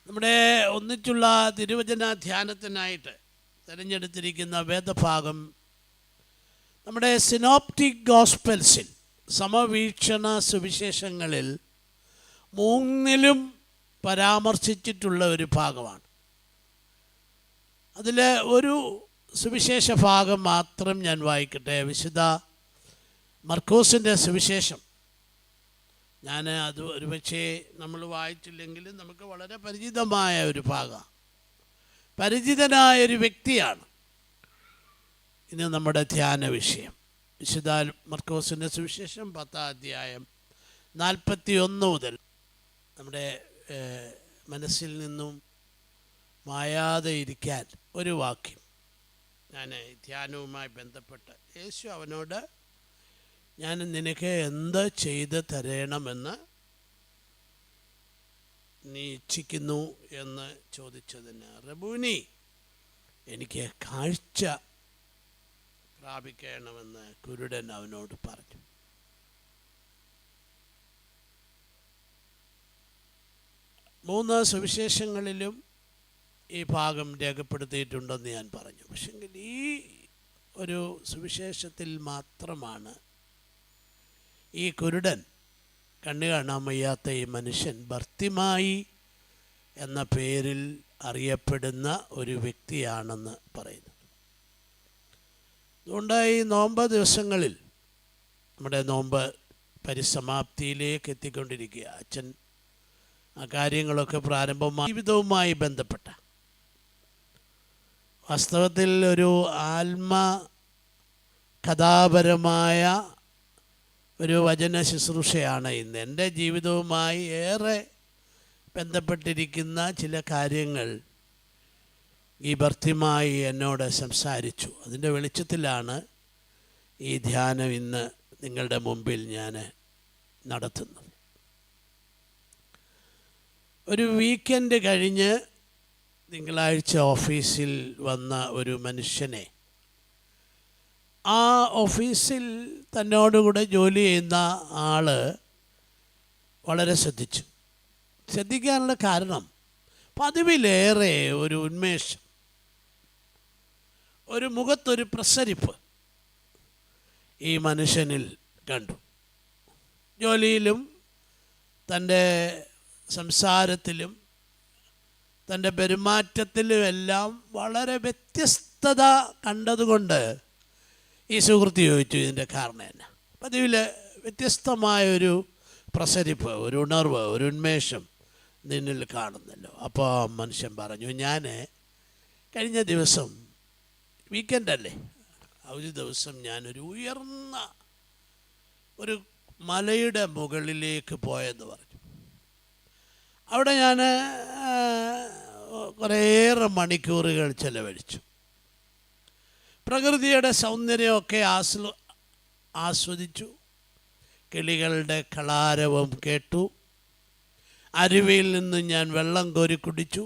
നമ്മുടെ ഒന്നിച്ചുള്ള തിരുവചന ധ്യാനത്തിനായിട്ട് തിരഞ്ഞെടുത്തിരിക്കുന്ന വേദഭാഗം നമ്മുടെ സിനോപ്റ്റിക് ഗോസ്പെൽസിൽ സമവീക്ഷണ സുവിശേഷങ്ങളിൽ മൂന്നിലും പരാമർശിച്ചിട്ടുള്ള ഒരു ഭാഗമാണ്. അതിൽ ഒരു സുവിശേഷ ഭാഗം മാത്രം ഞാൻ വായിക്കട്ടെ. വിശുദ്ധ മർക്കോസിൻ്റെ സുവിശേഷം. അത് ഒരുപക്ഷേ നമ്മൾ വായിച്ചില്ലെങ്കിലും നമുക്ക് വളരെ പരിചിതമായ ഒരു ഭാഗമാണ്. പരിചിതനായ ഒരു വ്യക്തിയാണ് ഇന്ന് നമ്മുടെ ധ്യാന വിഷയം. വിശുദ്ധ മർക്കോസിൻ്റെ സുവിശേഷം 10-ാം അധ്യായം 41 മുതൽ നമ്മുടെ മനസ്സിൽ നിന്നും മായാതെ ഇരിക്കാൻ ഒരു വാക്യം ഞാൻ ധ്യാനവുമായി ബന്ധപ്പെട്ട്, യേശു അവനോട്, ഞാൻ നിനക്ക് എന്ത് ചെയ്ത് തരണമെന്ന് നീ ഇച്ഛിക്കുന്നു എന്ന് ചോദിച്ചതിന്, റബൂനി, എനിക്ക് കാഴ്ച പ്രാപിക്കണമെന്ന് കുരുടൻ അവനോട് പറഞ്ഞു. മൂന്ന് സുവിശേഷങ്ങളിലും ഈ ഭാഗം രേഖപ്പെടുത്തിയിട്ടുണ്ടെന്ന് ഞാൻ പറഞ്ഞു. പക്ഷെങ്കിൽ ഈ ഒരു സുവിശേഷത്തിൽ മാത്രമാണ് ഈ കുരുടൻ, കണ്ണു കാണാൻ വയ്യാത്ത ഈ മനുഷ്യൻ ബർത്തിമായി എന്ന പേരിൽ അറിയപ്പെടുന്ന ഒരു വ്യക്തിയാണെന്ന് പറയുന്നത്. അതുകൊണ്ട് ഈ നോമ്പ് ദിവസങ്ങളിൽ, നമ്മുടെ നോമ്പ് പരിസമാപ്തിയിലേക്ക് എത്തിക്കൊണ്ടിരിക്കുക, അച്ഛൻ ആ കാര്യങ്ങളൊക്കെ പ്രാരംഭമായി ജീവിതവുമായി ബന്ധപ്പെട്ട, വാസ്തവത്തിൽ ഒരു കഥാപരമായ ഒരു വചന ശുശ്രൂഷയാണ് ഇന്ന്. എൻ്റെ ജീവിതവുമായി ഏറെ ബന്ധപ്പെട്ടിരിക്കുന്ന ചില കാര്യങ്ങൾ ഈ ഭർത്തിമായി എന്നോട് സംസാരിച്ചു. അതിൻ്റെ വെളിച്ചത്തിലാണ് ഈ ധ്യാനം ഇന്ന് നിങ്ങളുടെ മുമ്പിൽ ഞാൻ നടത്തുന്നത്. ഒരു വീക്കെൻഡ് കഴിഞ്ഞ് തിങ്കളാഴ്ച ഓഫീസിൽ വന്ന ഒരു മനുഷ്യനെ ആ ഓഫീസിൽ തന്നോടുകൂടെ ജോലി ചെയ്യുന്ന ആൾ വളരെ ശ്രദ്ധിക്കാനുള്ള കാരണം, പതിവിലേറെ ഒരു ഉന്മേഷം, ഒരു മുഖത്തൊരു പ്രസരിപ്പ് ഈ മനുഷ്യനിൽ കണ്ടു. ജോലിയിലും തൻ്റെ സംസാരത്തിലും തൻ്റെ പെരുമാറ്റത്തിലുമെല്ലാം വളരെ വ്യത്യസ്തത കണ്ടതുകൊണ്ട് ഈ സുഹൃത്ത് ചോദിച്ചു, ഇതിൻ്റെ കാരണം എന്നാ? പതിവിൽ വ്യത്യസ്തമായൊരു പ്രസരിപ്പ്, ഒരു ഉണർവ്, ഒരു ഉന്മേഷം നിന്നിൽ കാണുന്നല്ലോ. അപ്പോൾ മനുഷ്യൻ പറഞ്ഞു, ഞാൻ കഴിഞ്ഞ ദിവസം, വീക്കെൻഡല്ലേ, ഒരു ദിവസം ഞാനൊരു ഉയർന്ന ഒരു മലയുടെ മുകളിലേക്ക് പോയെന്ന് പറഞ്ഞു. അവിടെ ഞാൻ കുറേയേറെ മണിക്കൂറുകൾ ചെലവഴിച്ചു. പ്രകൃതിയുടെ സൗന്ദര്യമൊക്കെ ആസ്വദിച്ചു. കിളികളുടെ കളാരവം കേട്ടു. അരുവിയിൽ നിന്ന് ഞാൻ വെള്ളം കോരി കുടിച്ചു.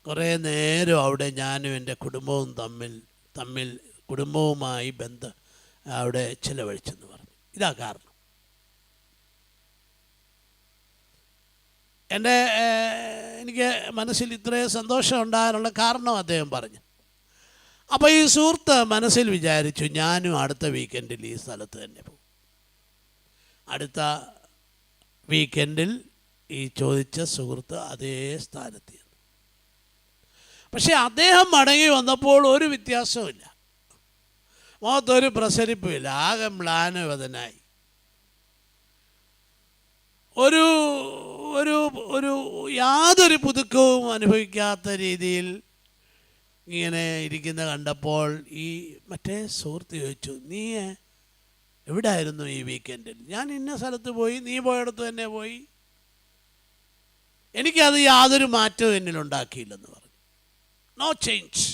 കുറേ നേരം അവിടെ ഞാനും എൻ്റെ കുടുംബവും തമ്മിൽ കുടുംബവുമായി അവിടെ ചിലവഴിച്ചെന്ന് പറഞ്ഞു. ഇതാ കാരണം. എനിക്ക് മനസ്സിൽ ഇത്രയും സന്തോഷം ഉണ്ടാകാനുള്ള കാരണം അദ്ദേഹം പറഞ്ഞു. അപ്പോൾ ഈ സുഹൃത്ത് മനസ്സിൽ വിചാരിച്ചു, ഞാനും അടുത്ത വീക്കെൻഡിൽ ഈ സ്ഥലത്ത് തന്നെ പോകും. അടുത്ത വീക്കെൻഡിൽ ഈ ചോദിച്ച സുഹൃത്ത് അതേ സ്ഥാനത്ത്. പക്ഷെ അദ്ദേഹം മടങ്ങി വന്നപ്പോൾ ഒരു വ്യത്യാസവുമില്ല, മുഖത്തൊരു പ്രസരിപ്പുമില്ല, ആകെ മ്ലാനവതനായി. ഒരു ഒരു ഒരു യാതൊരു പുതുക്കവും അനുഭവിക്കാത്ത രീതിയിൽ ഇങ്ങനെ ഇരിക്കുന്ന കണ്ടപ്പോൾ ഈ മറ്റേ സുഹൃത്ത് ചോദിച്ചു, നീ എവിടെ ആയിരുന്നു ഈ വീക്കെൻഡിൽ? ഞാൻ ഇന്ന സ്ഥലത്ത് പോയി, നീ പോയിടത്ത് തന്നെ പോയി, എനിക്കത് യാതൊരു മാറ്റവും എന്നിലുണ്ടാക്കിയില്ലെന്ന് പറഞ്ഞു. No change.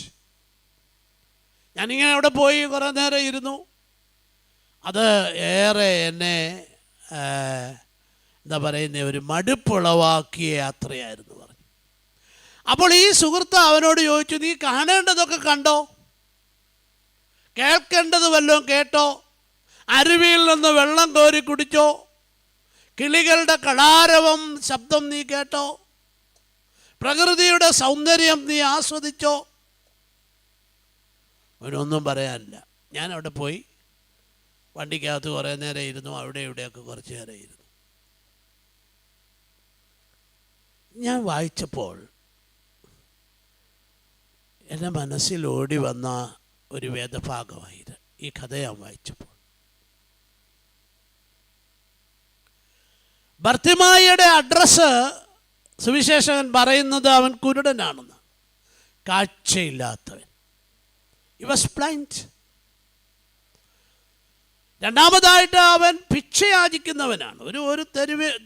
ഞാനിങ്ങനെ അവിടെ പോയി കുറേ നേരം ഇരുന്നു. അത് ഏറെ എന്നെ എന്താ പറയുന്നത്, ഒരു മടുപ്പുളവാക്കിയ യാത്രയായിരുന്നു പറഞ്ഞു. അപ്പോൾ ഈ സുഹൃത്ത് അവനോട് ചോദിച്ചു, നീ കാണേണ്ടതൊക്കെ കണ്ടോ? കേൾക്കേണ്ടത് വല്ലതും കേട്ടോ? അരുവിയിൽ നിന്ന് വെള്ളം കോരി കുടിച്ചോ? കിളികളുടെ കളാരവം ശബ്ദം നീ കേട്ടോ? പ്രകൃതിയുടെ സൗന്ദര്യം നീ ആസ്വദിച്ചോ? അവനൊന്നും പറയാനില്ല. ഞാൻ അവിടെ പോയി വണ്ടിക്കകത്ത് കുറേ നേരം ഇരുന്നു, അവിടെ ഇവിടെയൊക്കെ കുറച്ച് നേരം ഇരുന്നു. ഞാൻ വായിച്ചപ്പോൾ എൻ്റെ മനസ്സിൽ ഓടി വന്ന ഒരു വേദഭാഗമായത് ഈ കഥ ഞാൻ വായിച്ചപ്പോൾ. ബർത്തിമായിയുടെ അഡ്രസ്സ് സുവിശേഷകൻ പറയുന്നത് അവൻ കുരുടനാണെന്ന്, കാഴ്ചയില്ലാത്തവൻ. He was blind. രണ്ടാമതായിട്ട് അവൻ ഭിക്ഷയാചിക്കുന്നവനാണ്. ഒരു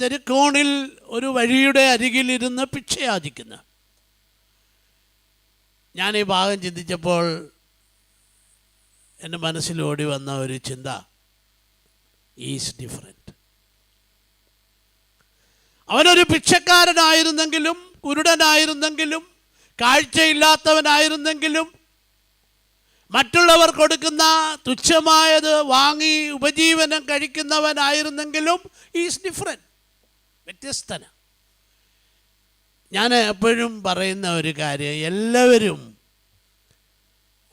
തെരുക്കോണിൽ ഒരു വഴിയുടെ അരികിലിരുന്ന് ഭിക്ഷയാചിക്കുന്ന. ഞാൻ ഈ ഭാഗം ചിന്തിച്ചപ്പോൾ എൻ്റെ മനസ്സിൽ ഓടി വന്ന ഒരു ചിന്ത, ഈസ് ഡിഫറെൻറ്റ്. അവനൊരു ഭിക്ഷക്കാരനായിരുന്നെങ്കിലും, കുരുടനായിരുന്നെങ്കിലും, കാഴ്ചയില്ലാത്തവനായിരുന്നെങ്കിലും, മറ്റുള്ളവർ കൊടുക്കുന്ന തുച്ഛമായത് വാങ്ങി ഉപജീവനം കഴിക്കുന്നവനായിരുന്നെങ്കിലും ഈസ് ഡിഫറെൻറ്റ്, വ്യത്യസ്തന. ഞാൻ എപ്പോഴും പറയുന്ന ഒരു കാര്യം, എല്ലാവരും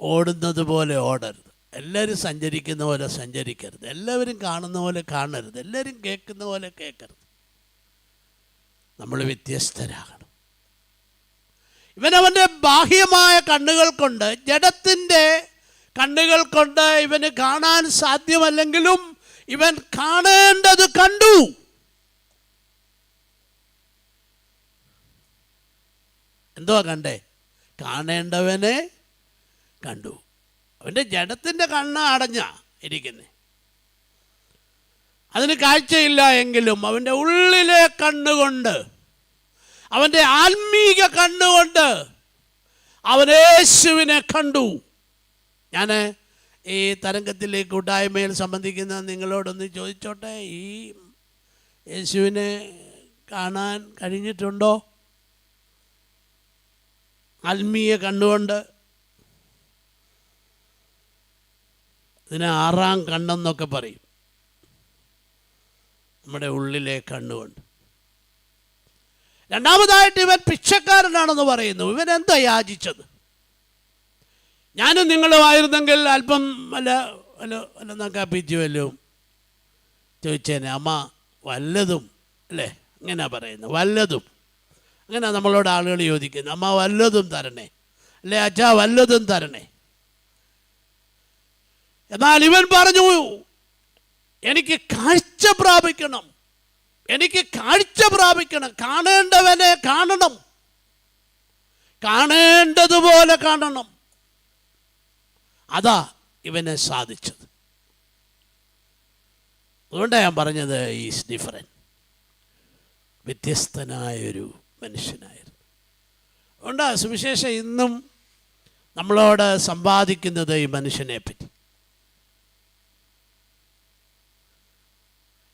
ഓടുന്നത് പോലെ ഓടരുത്, എല്ലാവരും സഞ്ചരിക്കുന്ന പോലെ സഞ്ചരിക്കരുത്, എല്ലാവരും കാണുന്ന പോലെ കാണരുത്, എല്ലാവരും കേൾക്കുന്ന പോലെ കേൾക്കരുത്. നമ്മൾ വ്യത്യസ്തരാകണം. ഇവനവൻ്റെ ബാഹ്യമായ കണ്ണുകൾ കൊണ്ട്, ജഡത്തിൻ്റെ കണ്ണുകൾ കൊണ്ട് ഇവന് കാണാൻ സാധ്യമല്ലെങ്കിലും ഇവൻ കാണേണ്ടത് കണ്ടു. എന്തുവാ കണ്ടേ? കാണേണ്ടവനെ കണ്ടു. അവൻ്റെ ജഡത്തിൻ്റെ കണ്ണ് അടഞ്ഞ ഇരിക്കുന്നേ, അതിന് കാഴ്ചയില്ല എങ്കിലും അവൻ്റെ ഉള്ളിലെ കണ്ണുകൊണ്ട്, അവൻ്റെ ആത്മീക കണ്ണുകൊണ്ട് അവൻ യേശുവിനെ കണ്ടു. ഞാൻ ഈ തരംഗത്തിലെ കൂട്ടായ്മയിൽ സംബന്ധിക്കുന്ന നിങ്ങളോടൊന്ന് ചോദിച്ചോട്ടെ, ഈ യേശുവിനെ കാണാൻ കഴിഞ്ഞിട്ടുണ്ടോ? ആത്മീയ കണ്ണുകൊണ്ട്. ഇതിനെ ആറാം കണ്ണെന്നൊക്കെ പറയും, നമ്മുടെ ഉള്ളിലെ കണ്ണുകൊണ്ട്. രണ്ടാമതായിട്ട് ഇവൻ ഭിക്ഷക്കാരനാണെന്ന് പറയുന്നു. ഇവൻ എന്താ യാചിച്ചത്? ഞാനും നിങ്ങളുമായിരുന്നെങ്കിൽ അല്പം വല്ല നക്കാപ്പിച്ചു വല്ലതും ചോദിച്ചേനെ, അമ്മ വല്ലതും, അല്ലേ? അങ്ങനെയാ പറയുന്നത്, വല്ലതും. അങ്ങനെ നമ്മളോട് ആളുകൾ ചോദിക്കുന്നു, അമ്മ വല്ലതും തരണേ, അല്ലേ അച്ഛാ വല്ലതും തരണേ. എന്നാൽ ഇവൻ പറഞ്ഞു, എനിക്ക് കാഴ്ച പ്രാപിക്കണം, എനിക്ക് കാഴ്ച പ്രാപിക്കണം, കാണേണ്ടവനെ കാണണം, കാണേണ്ടതുപോലെ കാണണം. അതാ ഇവനെ സാധിച്ചത്. അതുകൊണ്ടാണ് ഞാൻ പറഞ്ഞത് ഈസ് ഡിഫറെൻറ്റ്, വ്യത്യസ്തനായൊരു മനുഷ്യനായിരുന്നു. അതുകൊണ്ടാണ് സുവിശേഷം ഇന്നും നമ്മളോട് സമ്പാദിക്കുന്നത് ഈ മനുഷ്യനെ പറ്റി.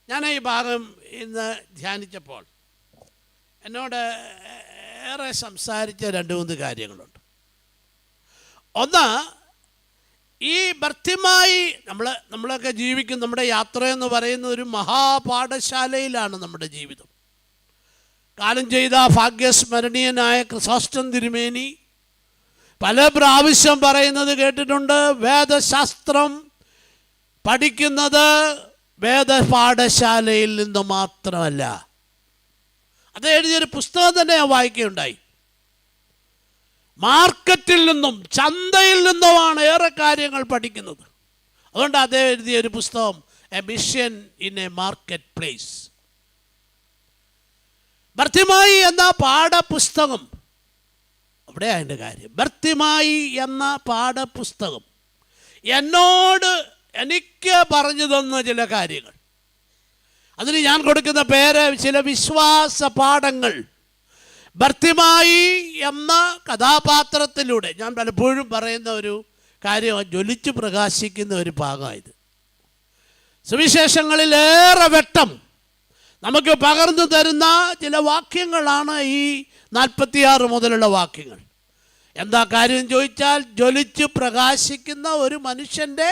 ഞാൻ ഈ ഭാഗം ഇന്ന് ധ്യാനിച്ചപ്പോൾ എന്നോട് ഏറെ സംസാരിച്ച 2-3 കാര്യങ്ങളുണ്ട്. ഒന്ന്, ഈ ബർത്തിമായി നമ്മളൊക്കെ ജീവിക്കും, നമ്മുടെ യാത്രയെന്ന് പറയുന്ന ഒരു മഹാപാഠശാലയിലാണ് നമ്മുടെ ജീവിതം. കാലം ചെയ്ത ഭാഗ്യസ്മരണീയനായ ക്രിസോസ്റ്റം തിരുമേനി പല പ്രാവശ്യം പറയുന്നത് കേട്ടിട്ടുണ്ട്, വേദശാസ്ത്രം പഠിക്കുന്നത് വേദപാഠശാലയിൽ നിന്ന് മാത്രമല്ല. അത് എഴുതിയൊരു പുസ്തകം തന്നെ ഞാൻ വായിക്കുകയുണ്ടായി. മാർക്കറ്റിൽ നിന്നും, ചന്തയിൽ നിന്നുമാണ് ഏറെ കാര്യങ്ങൾ പഠിക്കുന്നത്. അതുകൊണ്ട് അദ്ദേഹം എഴുതിയൊരു പുസ്തകം, a mission in a marketplace. ബർത്തിമായി എന്ന പാഠപുസ്തകം, അവിടെ അതിൻ്റെ കാര്യം. ബർത്തിമായി എന്ന പാഠപുസ്തകം എനിക്ക് പറഞ്ഞു തന്ന ചില കാര്യങ്ങൾ, അതിന് ഞാൻ കൊടുക്കുന്ന പേര് ചില വിശ്വാസ പാഠങ്ങൾ. ബർത്തിമായി എന്ന കഥാപാത്രത്തിലൂടെ ഞാൻ പലപ്പോഴും പറയുന്ന ഒരു കാര്യം, ജ്വലിച്ചു പ്രകാശിക്കുന്ന ഒരു ഭാഗമായത്. സുവിശേഷങ്ങളിലേറെ വെട്ടം നമുക്ക് പകർന്നു തരുന്ന ചില വാക്യങ്ങളാണ് ഈ 46 മുതലുള്ള വാക്യങ്ങൾ. എന്താ കാര്യം ചോദിച്ചാൽ, ജ്വലിച്ചു പ്രകാശിക്കുന്ന ഒരു മനുഷ്യൻ്റെ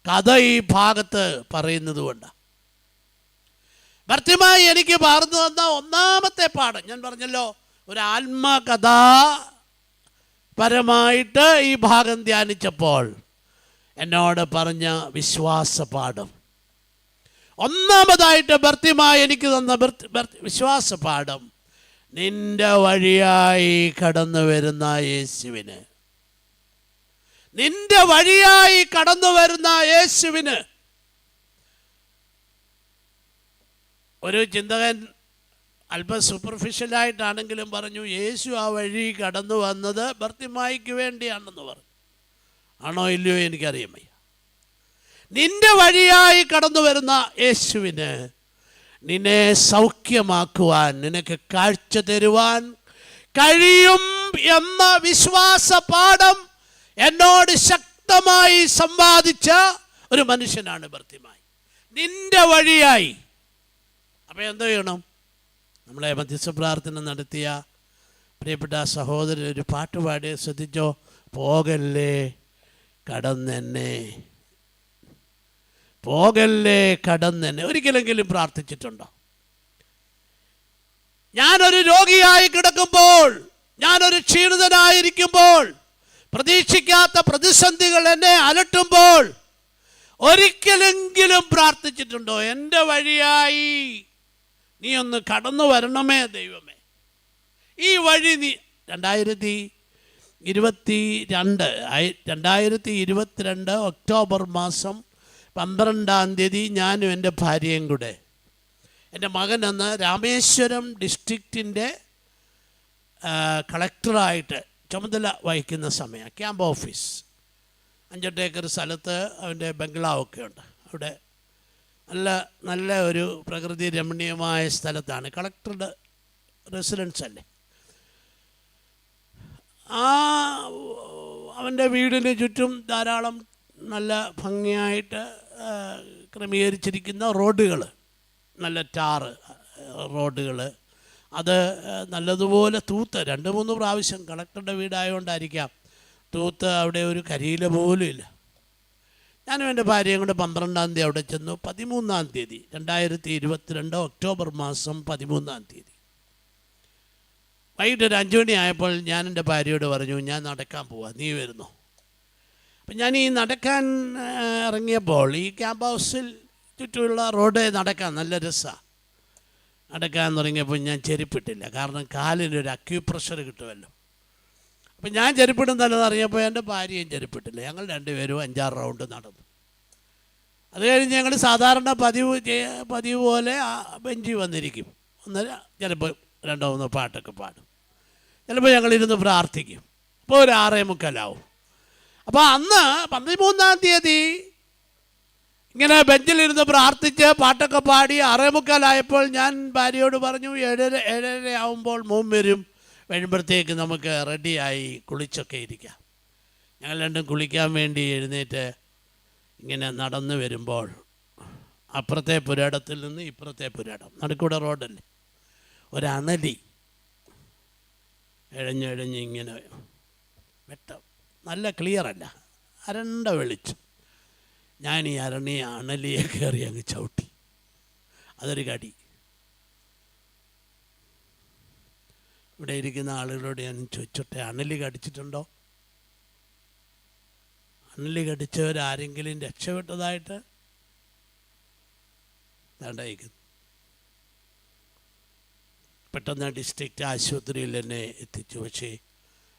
കഥ ഈ ഭാഗത്ത് പറയുന്നത് കൊണ്ടാണ്. ഭർത്തിമായി എനിക്ക് പകർന്നു തന്ന ഒന്നാമത്തെ പാഠം ഞാൻ പറഞ്ഞല്ലോ, ഒരു ആത്മകഥ പരമായിട്ട് ഈ ഭാഗം ധ്യാനിച്ചപ്പോൾ എന്നോട് പറഞ്ഞ വിശ്വാസ പാഠം, ഒന്നാമതായിട്ട് ഭർത്തിമായി എനിക്ക് തന്ന വിശ്വാസ പാഠം, നിന്റെ വഴിയായി കടന്നു വരുന്ന യേശുവിന്, നിന്റെ വഴിയായി കടന്നു വരുന്ന യേശുവിന്. ഒരു ചിന്തകൻ അല്പം സൂപ്പർഫിഷ്യലായിട്ടാണെങ്കിലും പറഞ്ഞു, യേശു ആ വഴി കടന്നു വന്നത് ഭർത്തിമായിക്ക് വേണ്ടിയാണെന്ന് പറഞ്ഞു. ആണോ ഇല്ലയോ എനിക്കറിയാൻ വയ്യ. നിന്റെ വഴിയായി കടന്നു വരുന്ന യേശുവിന് നിന്നെ സൗഖ്യമാക്കുവാൻ, നിനക്ക് കാഴ്ച തരുവാൻ കഴിയും എന്ന വിശ്വാസ പാഠം എന്നോട് ശക്തമായി സംവാദിച്ച ഒരു മനുഷ്യനാണ് ഭർത്തിമായി. നിന്റെ വഴിയായി. അപ്പോൾ എന്ത് ചെയ്യണം? നമ്മളെ മധ്യസ്ഥ പ്രാർത്ഥന നടത്തിയ പ്രിയപ്പെട്ട സഹോദരൻ ഒരു പാട്ട് പാടി, ശ്രദ്ധിച്ചോ? പോകല്ലേ കടന്നെന്നെ, പോകല്ലേ കടന്നെന്നെ. ഒരിക്കലെങ്കിലും പ്രാർത്ഥിച്ചിട്ടുണ്ടോ? ഞാനൊരു രോഗിയായി കിടക്കുമ്പോൾ, ഞാനൊരു ക്ഷീണിതനായിരിക്കുമ്പോൾ, പ്രതീക്ഷിക്കാത്ത പ്രതിസന്ധികൾ എന്നെ അലട്ടുമ്പോൾ ഒരിക്കലെങ്കിലും പ്രാർത്ഥിച്ചിട്ടുണ്ടോ? എൻ്റെ വഴിയായി നീ ഒന്ന് കടന്നു വരണമേ ദൈവമേ, ഈ വഴി നീ. 2022 ഒക്ടോബർ മാസം 12-ാം തീയതി ഞാനും എൻ്റെ ഭാര്യയും കൂടെ, എൻ്റെ മകൻ അന്ന് രാമേശ്വരം ഡിസ്ട്രിക്റ്റിൻ്റെ കളക്ടറായിട്ട് ചുമതല വഹിക്കുന്ന സമയം, ക്യാമ്പ് ഓഫീസ് 5-8 ഏക്കർ സ്ഥലത്ത് അവൻ്റെ ബംഗ്ലാവൊക്കെ ഉണ്ട്. അവിടെ നല്ല ഒരു പ്രകൃതി രമണീയമായ സ്ഥലത്താണ്, കളക്ടറുടെ റെസിഡൻസ് അല്ലേ. അവൻ്റെ വീടിന് ചുറ്റും ധാരാളം നല്ല ഭംഗിയായിട്ട് ക്രമീകരിച്ചിരിക്കുന്ന റോഡുകൾ, നല്ല ടാറ് റോഡുകൾ, അത് നല്ലതുപോലെ തൂത്ത് 2-3 പ്രാവശ്യം, കളക്ടറുടെ വീടായതുകൊണ്ടായിരിക്കാം തൂത്ത്, അവിടെ ഒരു കരിയില പോലും ഇല്ല. ഞാനും എൻ്റെ ഭാര്യയും കൂടെ 12-ാം തീയതി അവിടെ ചെന്നു. 13-ാം തീയതി 2022 ഒക്ടോബർ മാസം 13-ാം തീയതി വൈകിട്ട് ഒരു 5 മണി ആയപ്പോൾ ഞാൻ എൻ്റെ ഭാര്യയോട് പറഞ്ഞു, ഞാൻ നടക്കാൻ പോവാം, നീ വരുന്നു? അപ്പം ഞാൻ ഈ നടക്കാൻ ഇറങ്ങിയപ്പോൾ ഈ ക്യാമ്പ് ഹൗസിൽ ചുറ്റുമുള്ള റോഡ് നടക്കാൻ നല്ല രസമാണ്. നടക്കാൻ തുടങ്ങിയപ്പോൾ ഞാൻ ചെരുപ്പിട്ടില്ല, കാരണം കാലിനൊരു അക്യൂപ്രഷർ കിട്ടുമല്ലോ. അപ്പം ഞാൻ ചെരുപ്പിടുന്നല്ലെന്ന് അറിഞ്ഞപ്പോൾ എൻ്റെ ഭാര്യയും ചെരുപ്പിട്ടില്ല. ഞങ്ങൾ 2 പേരും 5-6 റൗണ്ട് നടന്നു. അത് കഴിഞ്ഞ് ഞങ്ങൾ സാധാരണ പതിവ് പോലെ ബെഞ്ചിൽ വന്നിരിക്കും. ഒന്നര ചിലപ്പോൾ 2-3 പാട്ടൊക്കെ പാടും. ചിലപ്പോൾ ഞങ്ങളിരുന്ന് പ്രാർത്ഥിക്കും. അപ്പോൾ ഒരു 6:45 അപ്പോൾ അന്ന് 13-ാം തീയതി ഇങ്ങനെ ബെഞ്ചിലിരുന്ന് പ്രാർത്ഥിച്ച് പാട്ടൊക്കെ പാടി 6:45 ഞാൻ ഭാര്യയോട് പറഞ്ഞു, 7:30 ആവുമ്പോൾ മോൻ വരുമ്പോഴത്തേക്ക് നമുക്ക് റെഡിയായി കുളിച്ചൊക്കെ ഇരിക്കാം. ഞങ്ങൾ രണ്ടും കുളിക്കാൻ വേണ്ടി എഴുന്നേറ്റ് ഇങ്ങനെ നടന്നു വരുമ്പോൾ അപ്പുറത്തെ പുരാടത്തിൽ നിന്ന് ഇപ്പുറത്തെ പുരാടം, നടുക്കൂടെ റോഡല്ലേ, ഒരണലി ഇഴഞ്ഞിഴഞ്ഞ് ഇങ്ങനെ വെട്ടം, നല്ല ക്ലിയറല്ല, അരണ്ട വെളിച്ചം. ഞാൻ ഈ അണലിയെ കയറി അങ്ങ് ചവിട്ടി, അതൊരു കടി. ഇവിടെ ഇരിക്കുന്ന ആളുകളോട് ഞാൻ ചോദിച്ചോട്ടെ, അണലി കടിച്ചിട്ടുണ്ടോ? അണലി കടിച്ചവരാരെങ്കിലും രക്ഷപ്പെട്ടതായിട്ട് നടയിക്കുന്നു. പെട്ടെന്ന് ഡിസ്ട്രിക്റ്റ് ആശുപത്രിയിൽ എന്നെ എത്തിച്ചു, പക്ഷേ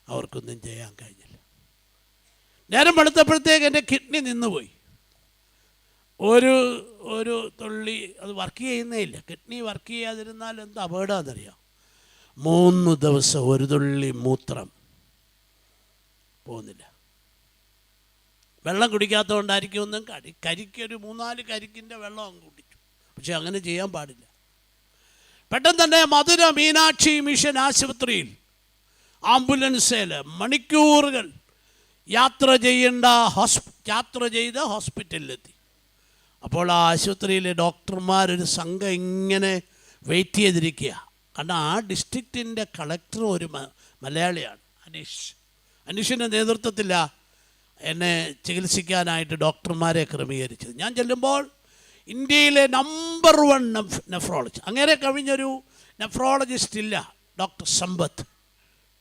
അവർക്കൊന്നും ചെയ്യാൻ കഴിഞ്ഞില്ല. നേരം വെളുത്തപ്പോഴത്തേക്ക് എൻ്റെ കിഡ്നി നിന്നുപോയി. ഒരു തുള്ളി അത് വർക്ക് ചെയ്യുന്നേ ഇല്ല. കിഡ്നി വർക്ക് ചെയ്യാതിരുന്നാൽ എന്ത് അപകടമാണെന്നറിയാം. 3 ദിവസം ഒരു തുള്ളി മൂത്രം പോകുന്നില്ല. വെള്ളം കുടിക്കാത്തതുകൊണ്ടായിരിക്കും. ഒന്നും കരിക്കൊരു 3-4 കരിക്കിൻ്റെ വെള്ളം അങ്ങ് കുടിച്ചു. പക്ഷെ അങ്ങനെ ചെയ്യാൻ പാടില്ല. പെട്ടെന്ന് തന്നെ മധുര മീനാക്ഷി മിഷൻ ആശുപത്രിയിൽ ആംബുലൻസിൽ മണിക്കൂറുകൾ യാത്ര ചെയ്ത് ഹോസ്പിറ്റലിലെത്തി. അപ്പോൾ ആ ആശുപത്രിയിലെ ഡോക്ടർമാരൊരു സംഘം ഇങ്ങനെ വെയിറ്റ് ചെയ്തിരിക്കുക. കാരണം ആ ഡിസ്ട്രിക്റ്റിൻ്റെ കളക്ടർ ഒരു മലയാളിയാണ്, അനീഷിൻ്റെ നേതൃത്വത്തിലാണ് എന്നെ ചികിത്സിക്കാനായിട്ട് ഡോക്ടർമാരെ ക്രമീകരിച്ചത്. ഞാൻ ചെല്ലുമ്പോൾ ഇന്ത്യയിലെ നമ്പർ 1 നെഫ്രോളജി. അങ്ങനെ കവിഞ്ഞൊരു നെഫ്രോളജിസ്റ്റ് ഇല്ല. ഡോക്ടർ സമ്പത്ത്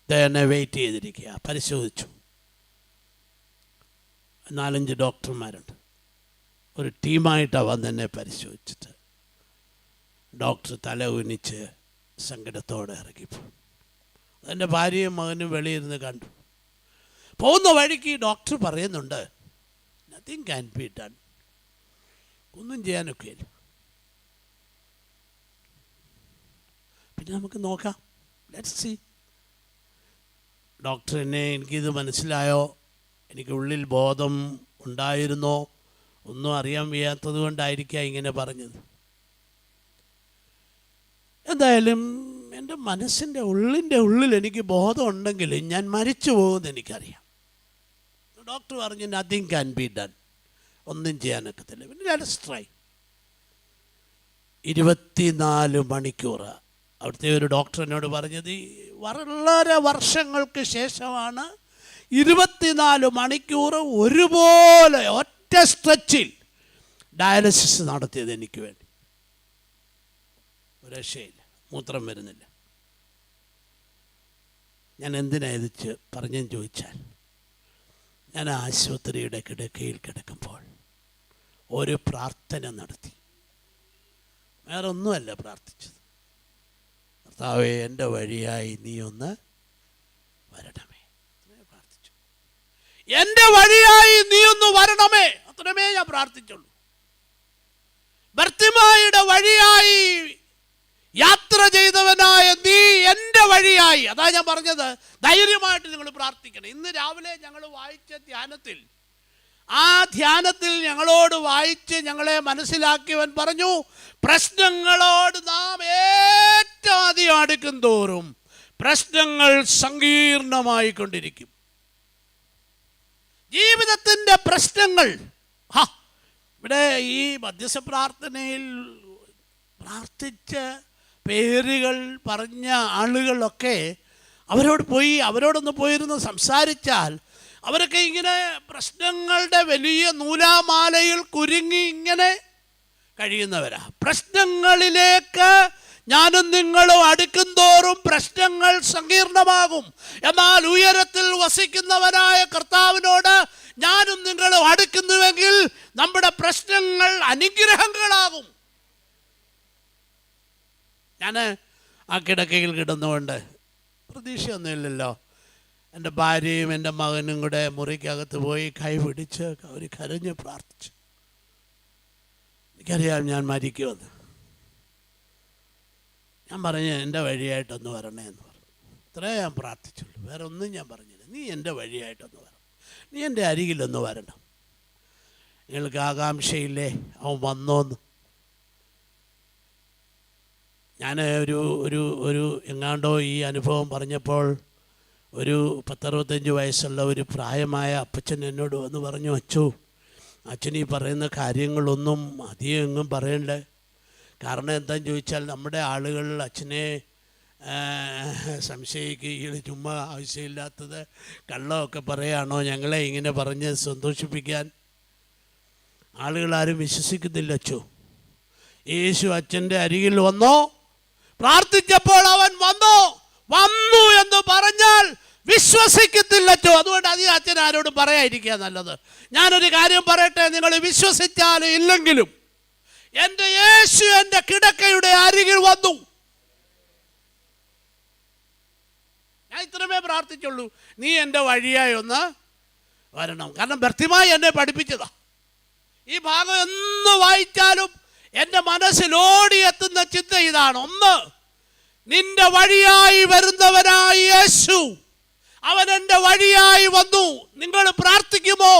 എന്നെ വെയിറ്റ് ചെയ്തിരിക്കുക. പരിശോധിച്ചു. 4-5 ഡോക്ടർമാരുണ്ട്. ഒരു ടീമായിട്ടാണ് വന്ന് എന്നെ പരിശോധിച്ചിട്ട് ഡോക്ടർ തല ഉന്നിച്ച് സങ്കടത്തോടെ ഇറങ്ങിപ്പോയി. അതെൻ്റെ ഭാര്യയും മകനും വെളിയിരുന്ന് കണ്ടു. പോകുന്ന വഴിക്ക് ഡോക്ടർ പറയുന്നുണ്ട്, നത്തിങ് ക്യാൻ ബി ഡൺ, ഒന്നും ചെയ്യാനൊക്കെയില്ല. പിന്നെ നമുക്ക് നോക്കാം, ലെറ്റ്സ് സീ. ഡോക്ടർ എന്നെ, എനിക്കിത് മനസ്സിലായോ, എനിക്ക് ഉള്ളിൽ ബോധം ഉണ്ടായിരുന്നോ, ഒന്നും അറിയാൻ വയ്യാത്തത് കൊണ്ടായിരിക്കാം ഇങ്ങനെ പറഞ്ഞത്. എന്തായാലും എൻ്റെ മനസ്സിൻ്റെ ഉള്ളിൽ എനിക്ക് ബോധം ഉണ്ടെങ്കിൽ ഞാൻ മരിച്ചു പോകുമെന്ന് എനിക്കറിയാം. ഡോക്ടർ പറഞ്ഞു നത്തിങ് ക്യാൻ ബി ഡൺ, ഒന്നും ചെയ്യാനൊക്കത്തില്ല. പിന്നെ ലെറ്റ്സ് ട്രൈ. 24 മണിക്കൂർ അവിടുത്തെ ഒരു ഡോക്ടർ എന്നോട് പറഞ്ഞത്, വളരെ വർഷങ്ങൾക്ക് ശേഷമാണ് 24 മണിക്കൂർ ഒരുപോലെ ഒറ്റ സ്ട്രെച്ചിൽ ഡയാലിസിസ് നടത്തിയത് എനിക്ക് വേണ്ടി. ഒരു രക്ഷയില്ല, മൂത്രം വരുന്നില്ല. ഞാൻ എന്തിനാ ഇത് പറഞ്ഞെന്ന് ചോദിച്ചാൽ, ഞാൻ ആശുപത്രിയുടെ കിടക്കയിൽ കിടക്കുമ്പോൾ ഒരു പ്രാർത്ഥന നടത്തി. വേറെ ഒന്നുമല്ല പ്രാർത്ഥിച്ചത്, കർത്താവേ എൻ്റെ വഴിയായി നീ ഒന്ന് വരണമേ. പ്രാർത്ഥിച്ചു, എൻ്റെ വഴിയായി നീ ഒന്ന് വരണമേ, അത്രമേ ഞാൻ പ്രാർത്ഥിച്ചുള്ളൂ. ബർത്തിമായിയുടെ വഴിയായി യാത്ര ചെയ്തവനായ നീ എൻ്റെ വഴിയായി. അതാ ഞാൻ പറഞ്ഞത്, ധൈര്യമായിട്ട് നിങ്ങൾ പ്രാർത്ഥിക്കണം. ഇന്ന് രാവിലെ ഞങ്ങൾ വായിച്ച ധ്യാനത്തിൽ, ആ ധ്യാനത്തിൽ ഞങ്ങളോട് വായിച്ച് ഞങ്ങളെ മനസ്സിലാക്കിയവൻ പറഞ്ഞു, പ്രശ്നങ്ങളോട് നാം ഏറ്റവും അധികം അടുക്കും തോറും പ്രശ്നങ്ങൾ സങ്കീർണമായി കൊണ്ടിരിക്കും. ജീവിതത്തിൻ്റെ പ്രശ്നങ്ങൾ. ഇവിടെ ഈ മധ്യസ്ഥ പ്രാർത്ഥനയിൽ പ്രാർത്ഥിച്ച് പേരുകൾ പറഞ്ഞ ആളുകളൊക്കെ അവരോടൊന്ന് പോയിരുന്ന് സംസാരിച്ചാൽ അവരൊക്കെ ഇങ്ങനെ പ്രശ്നങ്ങളുടെ വലിയ നൂലാമാലയിൽ കുരുങ്ങി ഇങ്ങനെ കഴിയുന്നവരാ. പ്രശ്നങ്ങളിലേക്ക് ഞാനും നിങ്ങളും അടുക്കും തോറും പ്രശ്നങ്ങൾ സങ്കീർണമാകും. എന്നാൽ ഉയരത്തിൽ വസിക്കുന്നവനായ കർത്താവിനോട് ഞാനും നിങ്ങളും അടുക്കുന്നുവെങ്കിൽ നമ്മുടെ പ്രശ്നങ്ങൾ അനുഗ്രഹങ്ങളാകും. ഞാൻ ആ കിടക്കയിൽ കിടന്നുകൊണ്ട്, പ്രതീക്ഷയൊന്നുമില്ലല്ലോ, എൻ്റെ ഭാര്യയും എൻ്റെ മകനും കൂടെ മുറിക്കകത്ത് പോയി കൈ പിടിച്ച് അവർ കരഞ്ഞ് പ്രാർത്ഥിച്ചു. എനിക്കറിയാം ഞാൻ മരിക്കുമെന്ന്. ഞാൻ പറഞ്ഞു എൻ്റെ വഴിയായിട്ടൊന്ന് വരണേ എന്ന് പറഞ്ഞു. ഇത്രേ ഞാൻ പ്രാർത്ഥിച്ചുള്ളൂ, വേറെ ഒന്നും ഞാൻ പറഞ്ഞില്ല. നീ എൻ്റെ വഴിയായിട്ടൊന്ന് വരണം, നീ എൻ്റെ അരികിലൊന്ന് വരണം. നിങ്ങൾക്ക് ആകാംക്ഷയില്ലേ അവൻ വന്നോന്ന്? ഞാൻ ഒരു എങ്ങാണ്ടോ ഈ അനുഭവം പറഞ്ഞപ്പോൾ ഒരു 10-65 വയസ്സുള്ള ഒരു പ്രായമായ അപ്പച്ചൻ എന്നോട് വന്ന് പറഞ്ഞു, അച്ഛൻ ഈ പറയുന്ന കാര്യങ്ങളൊന്നും അധികം എങ്ങും പറയണ്ടേ. കാരണം എന്താണെന്ന് ചോദിച്ചാൽ നമ്മുടെ ആളുകൾ അച്ഛനെ സംശയിക്കുകയും ചുമ്മാ ആവശ്യമില്ലാത്തത് കള്ളമൊക്കെ പറയുകയാണോ ഞങ്ങളെ ഇങ്ങനെ പറഞ്ഞ് സന്തോഷിപ്പിക്കാൻ. ആളുകളാരും വിശ്വസിക്കുന്നില്ല. യേശു അച്ഛൻ്റെ അരികിൽ വന്നോ, പ്രാർത്ഥിച്ചപ്പോൾ അവൻ വന്നു എന്ന് പറഞ്ഞാൽ വിശ്വസിക്കത്തില്ല. അതുകൊണ്ട് അധികം അച്ഛൻ ആരോടും പറയാതിരിക്കുക നല്ലത്. ഞാനൊരു കാര്യം പറയട്ടെ, നിങ്ങൾ വിശ്വസിച്ചാലും ഇല്ലെങ്കിലും എൻ്റെ യേശു എൻ്റെ കിടക്കയുടെ അരികിൽ വന്നു. ഞാൻ ഇത്രമേ പ്രാർത്ഥിച്ചുള്ളൂ, നീ എൻ്റെ വഴിയായി ഒന്ന് വരണം. കാരണം ബർത്തിമായി എന്നെ പഠിപ്പിച്ചതാ. ഈ ഭാഗം എന്ന് വായിച്ചാലും എൻ്റെ മനസ്സിൽ ഓടിയെത്തുന്ന ചിന്ത ഇതാണ്. ഒന്ന്, നിന്റെ വഴിയായി വരുന്നവനായ യേശു, അവൻ എൻ്റെ വഴിയായി വന്നു. നിങ്ങൾ പ്രാർത്ഥിക്കുമോ,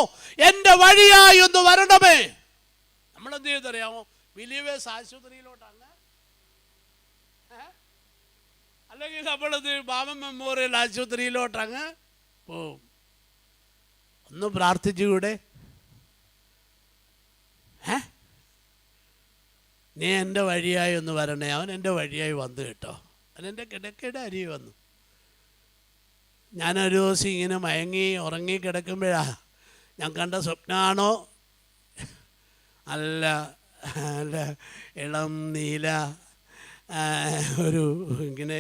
എൻ്റെ വഴിയായി ഒന്ന് വരണമേ? നമ്മളെന്ത് ചെയ്തറിയാമോ? ബിലീവേഴ്സ് ആശുപത്രിയിലോട്ടാണ്, അല്ലെങ്കിൽ നമ്മളത് ബാബ മെമ്മോറിയൽ ആശുപത്രിയിലോട്ടങ്ങ് പോവും. ഒന്ന് പ്രാർത്ഥിച്ചുകൂടെ? നീ എൻ്റെ വഴിയായി ഒന്ന് വരണേ. അവൻ എൻ്റെ വഴിയായി വന്നു കേട്ടോ. അവൻ എൻ്റെ കിടക്കയുടെ അരികിൽ വന്നു. ഞാനൊരു ദിവസം ഇങ്ങനെ മയങ്ങി ഉറങ്ങി കിടക്കുമ്പോഴാ ഞാൻ കണ്ട സ്വപ്നമാണോ അല്ല അല്ല, ഇളം നീല ഒരു ഇങ്ങനെ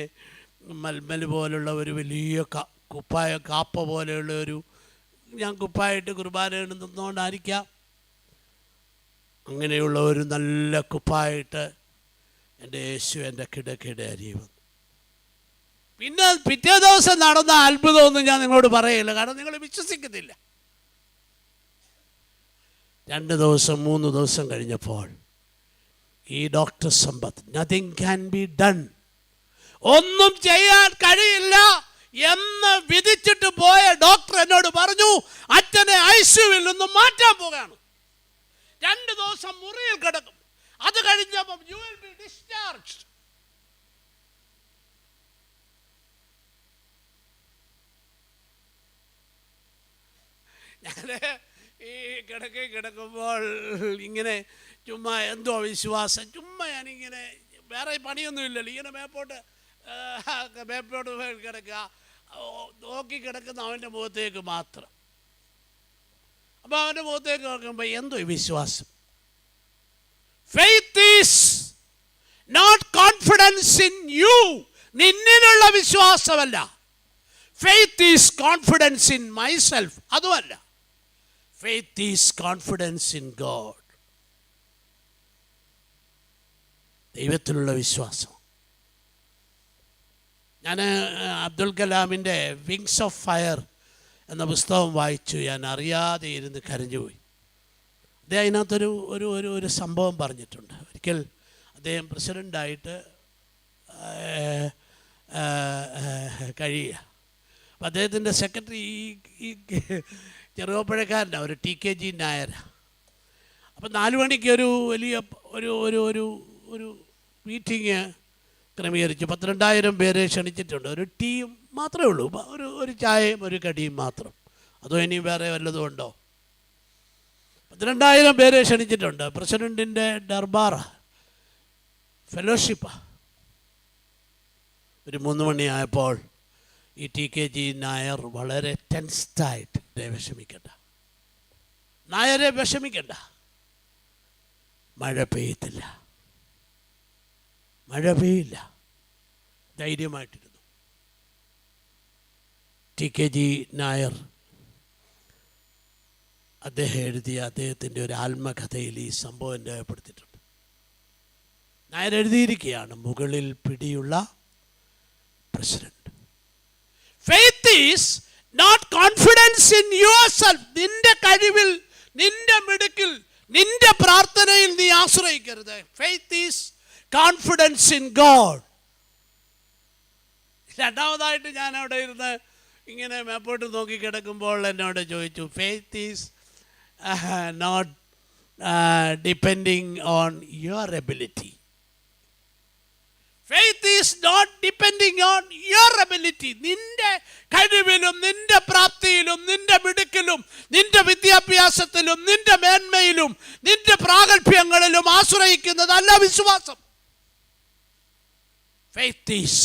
മൽമൽ പോലുള്ള ഒരു വലിയ കുപ്പായ കാപ്പ പോലെയുള്ള ഒരു, ഞാൻ കുപ്പായിട്ട് കുർബാന നിന്നുകൊണ്ടായിരിക്കാം, അങ്ങനെയുള്ള ഒരു നല്ല കുപ്പായിട്ട് എൻ്റെ യേശു എൻ്റെ കിടക്കിടെ അരി വന്നു. പിന്നെ പിറ്റേ ദിവസം നടന്ന അത്ഭുതമൊന്നും ഞാൻ നിങ്ങളോട് പറയില്ല, കാരണം നിങ്ങൾ വിശ്വസിക്കുന്നില്ല. 2 ദിവസം 3 ദിവസം കഴിഞ്ഞപ്പോൾ ഈ doctor Sampath, nothing can be done, ഒന്നും ചെയ്യാൻ കഴിയില്ല എന്ന് വിധിച്ചിട്ട് പോയ ഡോക്ടർ എന്നോട് പറഞ്ഞു, അച്ഛനെ ICUവിൽ നിന്നും മാറ്റാൻ പോവുകയാണ്. 2 ദിവസം മുറിയിൽ കിടക്കും, അത് കഴിഞ്ഞപ്പോൾ യു വിൽ ബി ഡിസ്ചാർജ്ഡ്. ഞാൻ ഈ കിടക്കുമ്പോൾ ഇങ്ങനെ ചുമ്മാ എന്തോ വിശ്വാസം, ചുമ്മാ ഞാനിങ്ങനെ, വേറെ പണിയൊന്നുമില്ലല്ലോ, ഇങ്ങനെ മേപ്പോട്ട് കിടക്കുക, നോക്കി കിടക്കുന്ന അവൻ്റെ മുഖത്തേക്ക് മാത്രം. അപ്പോൾ അവൻ്റെ മുഖത്തേക്ക് നോക്കുമ്പോൾ എന്തോ വിശ്വാസം. Faith is not confidence in you, നിന്നിലുള്ള വിശ്വാസമല്ല. Faith is confidence in myself, അതുമല്ല. Faith is confidence in God, ദൈവത്തിലുള്ള വിശ്വാസം. ഞാൻ അബ്ദുൽ കലാമിൻ്റെ വിങ്സ് ഓഫ് ഫയർ എന്ന പുസ്തകം വായിച്ചു. ഞാൻ അറിയാതെ ഇരുന്ന് കരഞ്ഞുപോയി. അദ്ദേഹം അതിനകത്തൊരു ഒരു ഒരു ഒരു സംഭവം പറഞ്ഞിട്ടുണ്ട്. ഒരിക്കൽ അദ്ദേഹം പ്രസിഡൻ്റായിട്ട് കഴിയുക. അപ്പം അദ്ദേഹത്തിൻ്റെ സെക്രട്ടറി ഈ ചെറുപ്പഴക്കാരനാണ്, ഒരു TKG നായർ. അപ്പം 4 മണിക്ക് ഒരു വലിയ ഒരു ഒരു ഒരു ഒരു മീറ്റിംഗ് ക്രമീകരിച്ചു. 12,000 പേരെ ക്ഷണിച്ചിട്ടുണ്ട്. ഒരു ടീയും മാത്രമേ ഉള്ളൂ, ഒരു ചായയും ഒരു കടിയും മാത്രം. അതോ ഇനി വേറെ വല്ലതും ഉണ്ടോ? 12,000 പേരെ ക്ഷണിച്ചിട്ടുണ്ട്. പ്രസിഡൻറ്റിൻ്റെ ദർബാർ ഫെലോഷിപ്പാണ്. ഒരു 3 മണിയായപ്പോൾ ഈ TKG നായർ വളരെ ടെൻസ്ഡായിട്ട്, വിഷമിക്കണ്ട നായരെ, വിഷമിക്കണ്ട, മഴ പെയ്യത്തില്ല, മഴ പെയ്യില്ല, ധൈര്യമായിട്ടിരുന്നു. TKG നായർ അദ്ദേഹം എഴുതിയ അദ്ദേഹത്തിൻ്റെ ഒരു ആത്മകഥയിൽ ഈ സംഭവം രേഖപ്പെടുത്തിയിട്ടുണ്ട്. നായർ എഴുതിയിരിക്കുകയാണ്, മുകളിൽ പിടിയുള്ള president. Faith is not confidence in yourself, നിന്റെ കഴിവിൽ, നിന്റെ മിടുക്കിൽ, നിന്റെ പ്രാർത്ഥനയിൽ നീ ആശ്രയിക്കരുത്. Faith is confidence in God. രണ്ടാമതായിട്ട് ഞാൻ അവിടെ ഇരുന്ന് ഇങ്ങനെ മേപ്പോട്ട് നോക്കി കിടക്കുമ്പോൾ എന്നോട് ചോദിച്ചു, faith is not depending on your ability. Faith is not depending on your ability. നിന്റെ കഴിവിലും നിന്റെ പ്രാപ്തിയിലും നിന്റെ മിടുക്കിലും നിന്റെ വിദ്യാഭ്യാസത്തിലും നിന്റെ മേന്മയിലും നിന്റെ പ്രാഗൽഭ്യങ്ങളിലും ആശ്രയിക്കുന്നതല്ല വിശ്വാസം. Faith is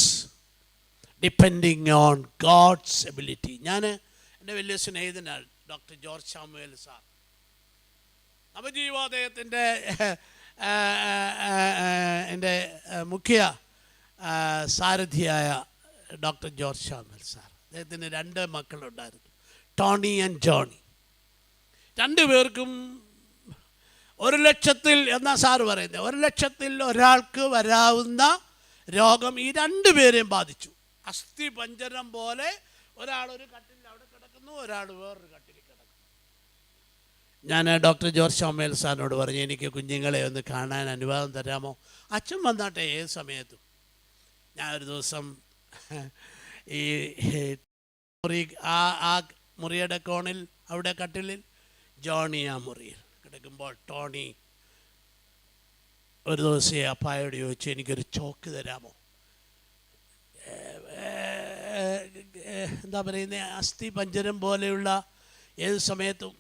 depending on God's ability. ഞാൻ എൻ്റെ വലിയ സ്നേഹിതനാണ് ഡോക്ടർ ജോർജ് സാമുവേൽ സാർ. നവജീവോദയത്തിൻ്റെ എൻ്റെ മുഖ്യ സാരഥിയായ ഡോക്ടർ ജോർജ് സാമുവേൽ സാർ. അദ്ദേഹത്തിന് 2 മക്കളുണ്ടായിരുന്നു, ടോണി ആൻഡ് ജോണി. 2 പേർക്കും 1,00,000 എന്നാ സാറ് പറയുന്നത്, 1,00,000 ഒരാൾക്ക് വരാവുന്ന രോഗം ഈ 2 പേരെയും ബാധിച്ചു. അസ്ഥി പഞ്ചരം പോലെ ഒരാൾ ഒരു കട്ടിൽ അവിടെ കിടക്കുന്നു, ഒരാൾ വേറൊരു കട്ടിൽ കിടക്കുന്നു. ഞാൻ ഡോക്ടർ ജോർജ് സാമുവേൽ സാറിനോട് പറഞ്ഞു, എനിക്ക് കുഞ്ഞുങ്ങളെ ഒന്ന് കാണാൻ അനുവാദം തരാമോ? അച്ഛൻ വന്നാട്ടെ ഏത് സമയത്തും. ഞാൻ ഒരു ദിവസം ഈ ആ മുറിയുടെ കോണിൽ അവിടെ കട്ടിലിൽ, ജോണി ആ മുറിയിൽ കിടക്കുമ്പോൾ ടോണി ഒരു ദിവസം അപ്പായോട് ചോദിച്ചു, എനിക്കൊരു ചോക്ക് തരാമോ? എന്താ പറയുന്നത്, അസ്ഥി പഞ്ചരം പോലെയുള്ള ഏത് സമയത്തും.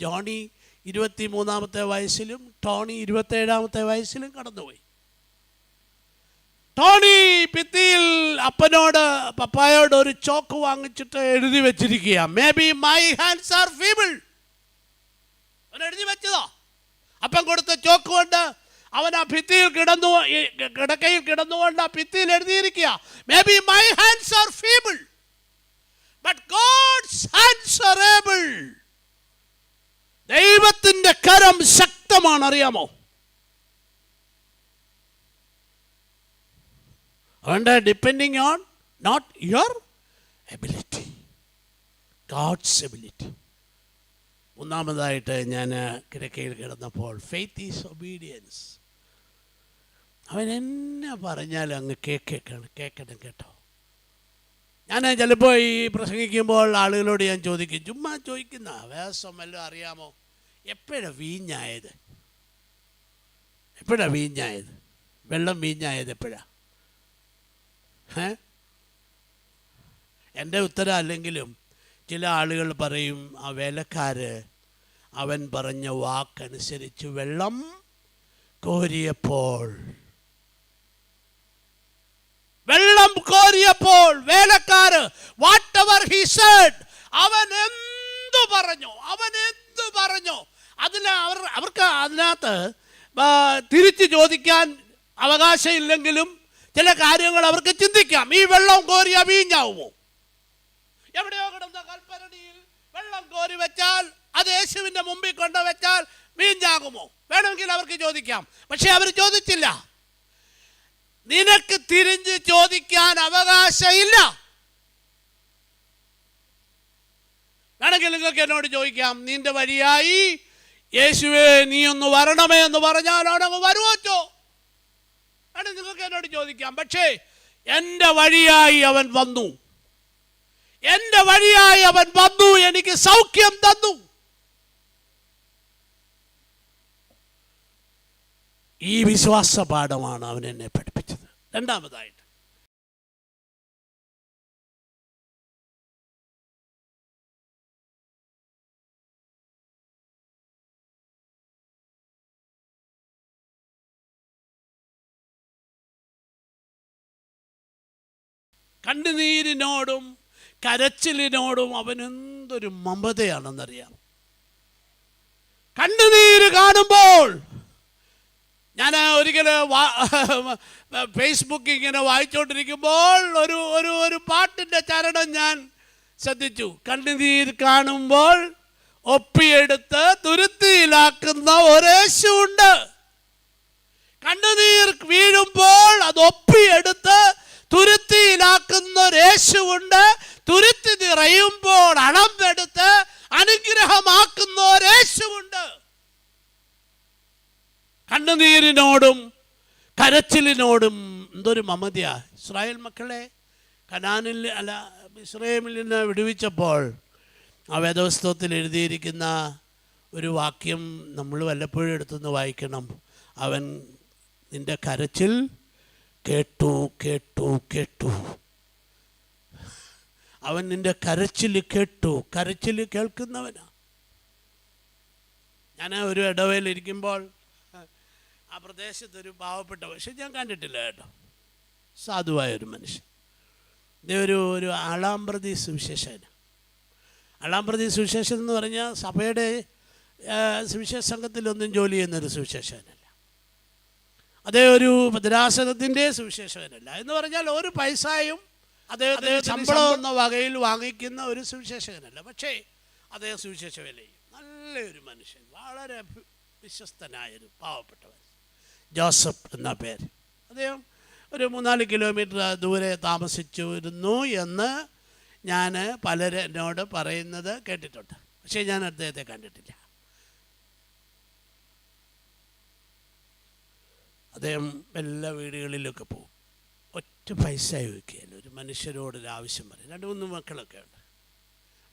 ജോണി 23-ാമത്തെ വയസ്സിലും ടോണി 27-ാമത്തെ വയസ്സിലും കടന്നുപോയി. ടോണി ഭിത്തിയിൽ അപ്പനോട് പപ്പായോട് ഒരു ചോക്ക് വാങ്ങിച്ചിട്ട് എഴുതി വെച്ചിരിക്കുക, may be my hands are feeble. അവൻ എഴുതി വെച്ചതോ. അപ്പം കൊടുത്ത ചോക്ക് കൊണ്ട് അവൻ ആ ഭിത്തിയിൽ കിടക്കയിൽ കിടന്നുകൊണ്ട് ആ ഭിത്തിയിൽ എഴുതിയിരിക്കുക, may be my hands are feeble but God's hands are able. ദൈവത്തിന്റെ കരം ശക്തമാണ്, അറിയാമോ? അതുകൊണ്ട് depending on not your ability, God's ability. മൂന്നാമതായിട്ട് ഞാൻ കിടക്കയിൽ കിടന്നപ്പോൾ, ഫെയ്ത്ത് ഈസ് ഒബീഡിയൻസ്. അവൻ എന്നെ പറഞ്ഞാലും അങ്ങ് കേൾക്കണം കേട്ടോ. ഞാൻ ചിലപ്പോൾ ഈ പ്രസംഗിക്കുമ്പോൾ ആളുകളോട് ഞാൻ ചോദിക്കും, ചുമ്മാ ചോദിക്കുന്ന വേഷം വല്ലതും അറിയാമോ, എപ്പോഴാണ് വീഞ്ഞായത്? വെള്ളം വീഞ്ഞായത് എപ്പോഴാണ്? എൻ്റെ ഉത്തരം അല്ലെങ്കിലും ചില ആളുകൾ പറയും, ആ വേലക്കാര് അവൻ പറഞ്ഞ വാക്കനുസരിച്ച് വെള്ളം കോരിയപ്പോൾ വേലക്കാര് വാട്ട് എവർ ഹി സെഡ്, അവൻ എന്തു പറഞ്ഞോ അവർക്ക് അതിനകത്ത് തിരിച്ചു ചോദിക്കാൻ അവകാശമില്ലെങ്കിലും ചില കാര്യങ്ങൾ അവർക്ക് ചിന്തിക്കാം. ഈ വെള്ളം കോരിയ വീഞ്ഞാവുമോ? എവിടെയോ കിടന്ന കൽപ്പരണിയിൽ വെള്ളം കോരി വെച്ചാൽ അത് യേശുവിൻ്റെ മുമ്പിൽ കൊണ്ടുവച്ചാൽ വീഞ്ഞാകുമോ? വേണമെങ്കിൽ അവർക്ക് ചോദിക്കാം. പക്ഷെ അവർ ചോദിച്ചില്ല. നിനക്ക് തിരിഞ്ഞ് ചോദിക്കാൻ അവകാശമില്ല. വേണമെങ്കിൽ നിങ്ങൾക്ക് എന്നോട് ചോദിക്കാം, നിന്റെ വഴിയായി യേശുവേ നീ ഒന്ന് വരണമേ എന്ന് പറഞ്ഞാൽ അവിടെ വരുവോ? വേണമെങ്കിൽ നിങ്ങൾക്ക് എന്നോട് ചോദിക്കാം. പക്ഷേ എൻ്റെ വഴിയായി അവൻ വന്നു, എനിക്ക് സൗഖ്യം തന്നു. ഈ വിശ്വാസ പാഠമാണ് അവൻ എന്നെ പഠിപ്പിച്ചത്. രണ്ടാമതായിട്ട് കണ്ണുനീരിനോടും കരച്ചിലിനോടും അവനെന്തൊരു മമതയാണെന്നറിയാം. കണ്ണുനീര് കാണുമ്പോൾ ഞാൻ ഒരിക്കലും ഫേസ്ബുക്ക് ഇങ്ങനെ വായിച്ചുകൊണ്ടിരിക്കുമ്പോൾ ഒരു പാട്ടിൻ്റെ ചരണം ഞാൻ ശ്രദ്ധിച്ചു. കണ്ണുനീര് കാണുമ്പോൾ ഒപ്പിയെടുത്ത് തുരുത്തിയിലാക്കുന്ന ഒരേശുണ്ട്. കണ്ണുനീർ വീഴുമ്പോൾ അത് ഒപ്പിയെടുത്ത് തുരുത്തിയിലാക്കുന്ന ഒരേശുണ്ട്. തുരുത്തി നിറയുമ്പോൾ അളവെടുത്ത് അനുഗ്രഹമാക്കുന്ന ഒരേശുണ്ട്. കണ്ണുനീരിനോടും കരച്ചിലിനോടും എന്തൊരു മമതയാ. ഇസ്രായേൽ മക്കളെ ഇസ്രായേലിൽ നിന്ന് വിടുവിച്ചപ്പോൾ ആ വേദപുസ്തകത്തിൽ എഴുതിയിരിക്കുന്ന ഒരു വാക്യം നമ്മൾ വല്ലപ്പോഴും എടുത്തുനിന്ന് വായിക്കണം. അവൻ നിന്റെ കരച്ചിൽ കേട്ടു. അവൻ നിന്റെ കരച്ചിൽ കേട്ടു. കരച്ചിൽ കേൾക്കുന്നവനാ. ഞാൻ ഒരു ഇടവയിലിരിക്കുമ്പോൾ ആ പ്രദേശത്തൊരു പാവപ്പെട്ട, പക്ഷെ ഞാൻ കണ്ടിട്ടില്ല കേട്ടോ, സാധുവായൊരു മനുഷ്യൻ. ഒരു ആളാമ്പ്രതി സുവിശേഷകൻ. ആളാമ്പ്രതി സുവിശേഷൻ എന്ന് പറഞ്ഞാൽ സഭയുടെ സുവിശേഷ സംഘത്തിലൊന്നും ജോലി ചെയ്യുന്നൊരു സുവിശേഷകനല്ല. അതേ ഒരു ഭദ്രാസനത്തിൻ്റെ സുവിശേഷകനല്ല. എന്ന് പറഞ്ഞാൽ ഒരു പൈസയും അദ്ദേഹത്തിന് ശമ്പളം എന്ന വകയിൽ വാങ്ങിക്കുന്ന ഒരു സുവിശേഷകനല്ല. പക്ഷേ അദ്ദേഹം സുവിശേഷ വേല ചെയ്യും. നല്ലൊരു മനുഷ്യൻ, വളരെ വിശ്വസ്തനായൊരു പാവപ്പെട്ടവൻ, ജോസഫ് എന്ന പേര്. അദ്ദേഹം ഒരു 3-4 കിലോമീറ്റർ ദൂരെ താമസിച്ചിരുന്നു എന്ന് ഞാൻ പലരോട് പറയുന്നത് കേട്ടിട്ടുണ്ട്. പക്ഷേ ഞാൻ അദ്ദേഹത്തെ കണ്ടിട്ടില്ല. അദ്ദേഹം എല്ലാ വീടുകളിലൊക്കെ പോകും. ഒറ്റ പൈസ ചോദിക്കുകയില്ല. ഒരു മനുഷ്യരോടൊരു ആവശ്യം പറയും. 2-3 മക്കളൊക്കെ ഉണ്ട്.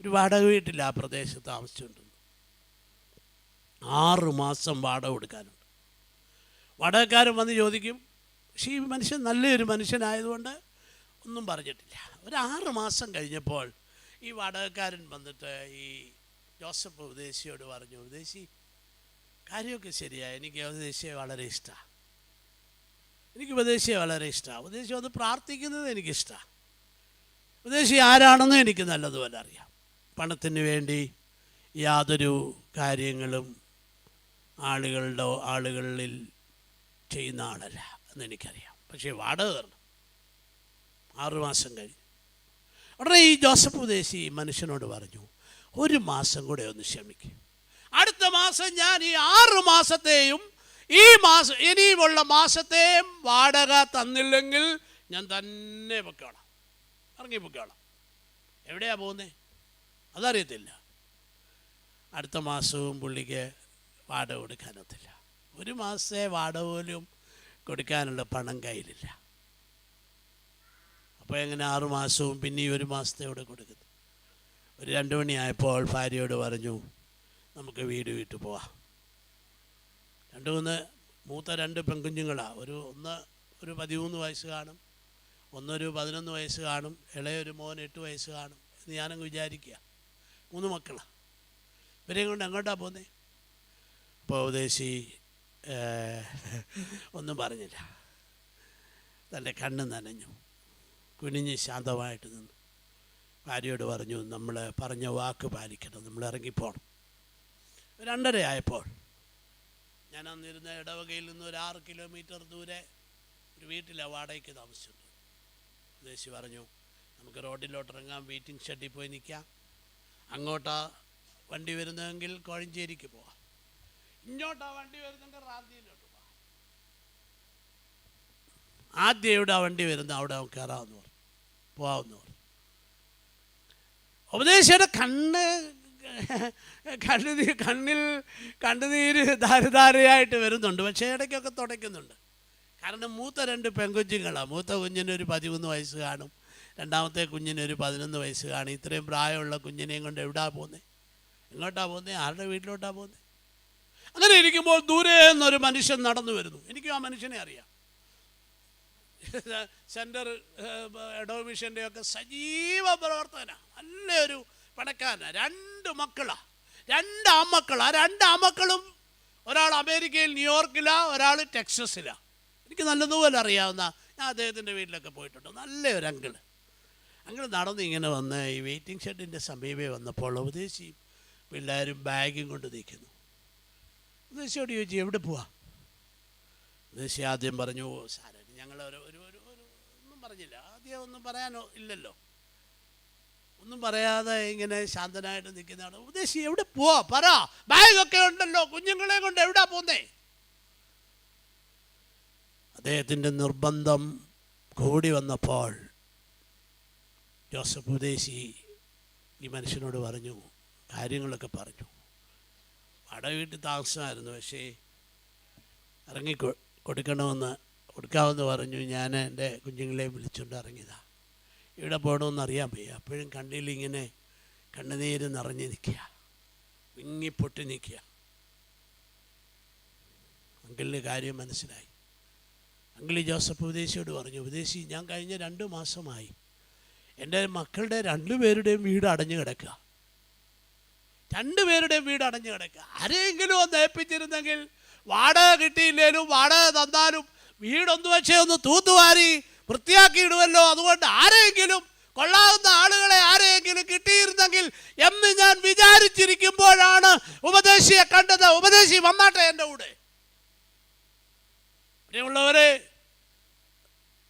ഒരു വാടക വീട്ടിൽ ആ പ്രദേശത്ത് താമസിച്ചുകൊണ്ടിരുന്നു. 6 മാസം വാടക കൊടുക്കാനുണ്ട്. വാടകക്കാരൻ വന്ന് ചോദിക്കും. പക്ഷേ ഈ മനുഷ്യൻ നല്ലൊരു മനുഷ്യനായതുകൊണ്ട് ഒന്നും പറഞ്ഞിട്ടില്ല. ഒരു 6 മാസം കഴിഞ്ഞപ്പോൾ ഈ വാടകക്കാരൻ വന്നിട്ട് ഈ ജോസഫ് ഉപദേശിയോട് പറഞ്ഞു, ഉപദേശി കാര്യമൊക്കെ ശരിയാണ്, എനിക്ക് ഉപദേശിയെ വളരെ ഇഷ്ടമാണ്. ഉപദേശി അത് പ്രാർത്ഥിക്കുന്നത് എനിക്കിഷ്ടമാണ്. ഉപദേശി ആരാണെന്നും എനിക്ക് നല്ലതുപോലെ അറിയാം. പണത്തിന് വേണ്ടി യാതൊരു കാര്യങ്ങളും ആളുകളിൽ ചെയ്യുന്ന ആളല്ല എന്നെനിക്കറിയാം. പക്ഷേ വാടക തരണം. 6 മാസം കഴിഞ്ഞ് ഉടനെ ഈ ജോസഫ് ഉപദേശി മനുഷ്യനോട് പറഞ്ഞു, 1 മാസം കൂടെ ഒന്ന് ക്ഷമിക്കും. അടുത്ത മാസം ഞാൻ ഈ 6 മാസത്തെയും ഇനിയുമുള്ള മാസത്തെയും വാടക തന്നില്ലെങ്കിൽ ഞാൻ തന്നെ പൊക്കോളാം, ഇറങ്ങി പൊക്കോളാം. എവിടെയാ പോകുന്നേ അതറിയത്തില്ല. അടുത്ത മാസവും പുള്ളിക്ക് വാടക കൊടുക്കാനൊത്തില്ല. 1 മാസത്തെ വാടക പോലും കൊടുക്കാനുള്ള പണം കയ്യിലില്ല. അപ്പോൾ എങ്ങനെ 6 മാസവും പിന്നെ 1 മാസത്തെ കൂടെ കൊടുക്കുന്നത്? ഒരു 2 മണിയായപ്പോൾ ഭാര്യയോട് പറഞ്ഞു, നമുക്ക് വീട് വിട്ടു പോവാം. മൂത്ത 2 പെൺകുഞ്ഞുങ്ങളാണ്. ഒന്ന് 13 വയസ്സ് കാണും, ഒന്നൊരു 11 വയസ്സ് കാണും, ഇളയൊരു മോൻ 8 വയസ്സ് കാണും എന്ന് ഞാനങ്ങ് വിചാരിക്കുക. 3 മക്കളാണ്. ഇവരെയും കൊണ്ട് എങ്ങോട്ടാണ് പോകുന്നത്? അപ്പോൾ ഉപദേശി ഒന്നും പറഞ്ഞില്ല. തൻ്റെ കണ്ണ് നനഞ്ഞു, കുനിഞ്ഞ് ശാന്തമായിട്ട് നിന്നു. ഭാര്യയോട് പറഞ്ഞു, നമ്മൾ പറഞ്ഞ വാക്ക് പാലിക്കണം, നമ്മൾ ഇറങ്ങിപ്പോണം. 2:30 ആയപ്പോൾ ഞാൻ അന്നിരുന്ന ഇടവകയിൽ നിന്ന് ഒരു 6 കിലോമീറ്റർ ദൂരെ ഒരു വീട്ടിലാണ് വാടകയ്ക്ക് താമസിച്ചിട്ടുണ്ട്. ഉപദേശി പറഞ്ഞു, നമുക്ക് റോഡിലോട്ട് ഇറങ്ങാം, വെയിറ്റിംഗ് ഷെഡിൽ പോയി നിൽക്കാം. അങ്ങോട്ടാ വണ്ടി വരുന്നതെങ്കിൽ കോഴഞ്ചേരിക്ക് പോവാം, ഇങ്ങോട്ടാ വണ്ടി വരുന്നെങ്കിൽ റാന്നിയിലോട്ട് പോവാം. ആദ്യം എവിടെ വണ്ടി വരുന്ന അവിടെ നമുക്ക് കയറാമെന്ന് പറഞ്ഞു, പോവാമെന്ന് പറഞ്ഞു. ഉപദേശിയുടെ കണ്ണിൽ കണ്ണുനീര് ധാരധാരയായിട്ട് വരുന്നുണ്ട്. പക്ഷേ ഇടയ്ക്കൊക്കെ തുടയ്ക്കുന്നുണ്ട്. കാരണം മൂത്ത 2 പെൺകുഞ്ഞുങ്ങളാണ്. മൂത്ത കുഞ്ഞിന് ഒരു 13 വയസ്സ് കാണും, രണ്ടാമത്തെ കുഞ്ഞിന് ഒരു 11 വയസ്സ് കാണും. ഇത്രയും പ്രായമുള്ള കുഞ്ഞിനെയും കൊണ്ട് എവിടാ പോകുന്നത്? എങ്ങോട്ടാ പോകുന്നത്? ആരുടെ വീട്ടിലോട്ടാ പോകുന്നത്? അങ്ങനെ ഇരിക്കുമ്പോൾ ദൂരെ നിന്നൊരു മനുഷ്യൻ നടന്നു വരുന്നു. എനിക്കും ആ മനുഷ്യനെ അറിയാം. സെൻറ്റർ എഡോമിഷൻ്റെയൊക്കെ സജീവ പ്രവർത്തന, നല്ലൊരു പണക്കാരനാണ്. 2 മക്കളാണ്, 2 ആൺമക്കളാണ്. 2 ആൺമക്കളും ഒരാൾ അമേരിക്കയിൽ ന്യൂയോർക്കിലാണ്, ഒരാൾ ടെക്സസിലാണ്. എനിക്ക് നല്ലതുപോലെ അറിയാവുന്ന, ഞാൻ അദ്ദേഹത്തിൻ്റെ വീട്ടിലൊക്കെ പോയിട്ടുണ്ട്. നല്ലൊരു അങ്കിൾ നടന്ന് ഇങ്ങനെ വന്ന് ഈ വെയിറ്റിംഗ് ഷെഡിൻ്റെ സമീപേ വന്നപ്പോൾ ഉപദേശിയും പിള്ളേരും ബാഗും കൊണ്ട് നിൽക്കുന്നു. ഉപദേശിയോട് ചോദിച്ചു, എവിടെ പോവാ? ഉപദേശി ആദ്യം പറഞ്ഞു, സാരമില്ല, ഞങ്ങൾ ഒന്നും പറഞ്ഞില്ല. ആദ്യം ഒന്നും പറയാനോ ഇല്ലല്ലോ, ഒന്നും പറയാതെ ഇങ്ങനെ ശാന്തനായിട്ട് നിൽക്കുന്നതാണ്. ഉപദേശി എവിടെ പോവാ പറ, ബാഗൊക്കെ ഉണ്ടല്ലോ, കുഞ്ഞുങ്ങളെ കൊണ്ട് എവിടാ പോന്നേ? അദ്ദേഹത്തിൻ്റെ നിർബന്ധം കൂടി വന്നപ്പോൾ ജോസഫ് ഉപദേശി ഈ മനുഷ്യനോട് പറഞ്ഞു, കാര്യങ്ങളൊക്കെ പറഞ്ഞു. വാടക വീട്ടിൽ താമസമായിരുന്നു, പക്ഷേ ഇറങ്ങി കൊടുക്കാമെന്ന് പറഞ്ഞു. ഞാൻ എൻ്റെ കുഞ്ഞുങ്ങളെ വിളിച്ചുകൊണ്ട് ഇറങ്ങിയതാണ്. ഇവിടെ പോകണമെന്ന് അറിയാൻ വയ്യ. അപ്പോഴും കണ്ണിലിങ്ങനെ കണ്ണുനീര് നിറഞ്ഞ് നിൽക്കുക, വിങ്ങിപ്പൊട്ടി നിൽക്കുക. അങ്കിളിന് കാര്യം മനസ്സിലായി. അങ്കിളി ജോസഫ് ഉപദേശിയോട് പറഞ്ഞു, ഉപദേശി, ഞാൻ കഴിഞ്ഞ 2 മാസമായി എൻ്റെ മക്കളുടെ 2 പേരുടെയും വീട് അടഞ്ഞു കിടക്കുക. 2 പേരുടെയും വീട് അടഞ്ഞു കിടക്കുക. ആരെങ്കിലും ഒന്ന് ഏൽപ്പിച്ചിരുന്നെങ്കിൽ, വാടക കിട്ടിയില്ലേലും വാടക തന്നാലും വീടൊന്നു വെച്ചേ ഒന്ന് തൂത്തുവാരി വൃത്തിയാക്കിയിടുമല്ലോ. അതുകൊണ്ട് ആരെങ്കിലും കൊള്ളാവുന്ന ആളുകളെ ആരെങ്കിലും കിട്ടിയിരുന്നെങ്കിൽ എന്ന് ഞാൻ വിചാരിച്ചിരിക്കുമ്പോഴാണ് ഉപദേശിയെ കണ്ടത്. ഉപദേശി വന്നാട്ടെ എൻ്റെ കൂടെ. പ്രിയമുള്ളവരെ,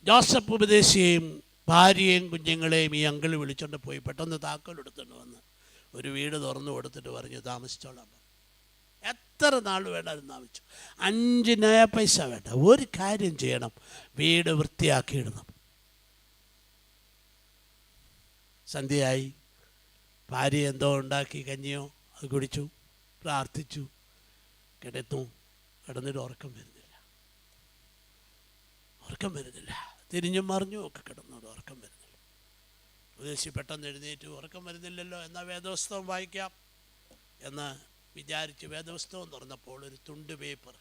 ജോസഫ് ഉപദേശിയെയും ഭാര്യയെയും കുഞ്ഞുങ്ങളെയും ഈ അങ്കിൾ വിളിച്ചോണ്ട് പോയി. പെട്ടെന്ന് താക്കോൽ എടുത്തുകൊണ്ട് വന്ന് ഒരു വീട് തുറന്നു കൊടുത്തിട്ട് പറഞ്ഞു, താമസിച്ചോളാം. എത്ര നാൾ വേണ്ടാലും താമസിച്ചു. 5 നയ പൈസ വേണ്ട. ഒരു കാര്യം ചെയ്യണം, വീട് വൃത്തിയാക്കിയിടണം. സന്ധ്യയായി. ഭാര്യ എന്തോ ഉണ്ടാക്കി, കഞ്ഞിയോ അത് കുടിച്ചു, പ്രാർത്ഥിച്ചു, കിടന്നിട്ട് ഉറക്കം വരുന്നില്ല. തിരിഞ്ഞും മറിഞ്ഞും ഒക്കെ കിടന്നോട് ഉറക്കം വരുന്നില്ല. ഉപദേശി പെട്ടെന്ന് എഴുന്നേറ്റ്, ഉറക്കം വരുന്നില്ലല്ലോ, എന്നാൽ വേദപുസ്തകം വായിക്കാം എന്ന് വിചാരിച്ച് വേദപുസ്തകം തുറന്നപ്പോൾ ഒരു തുണ്ട് പേപ്പർ,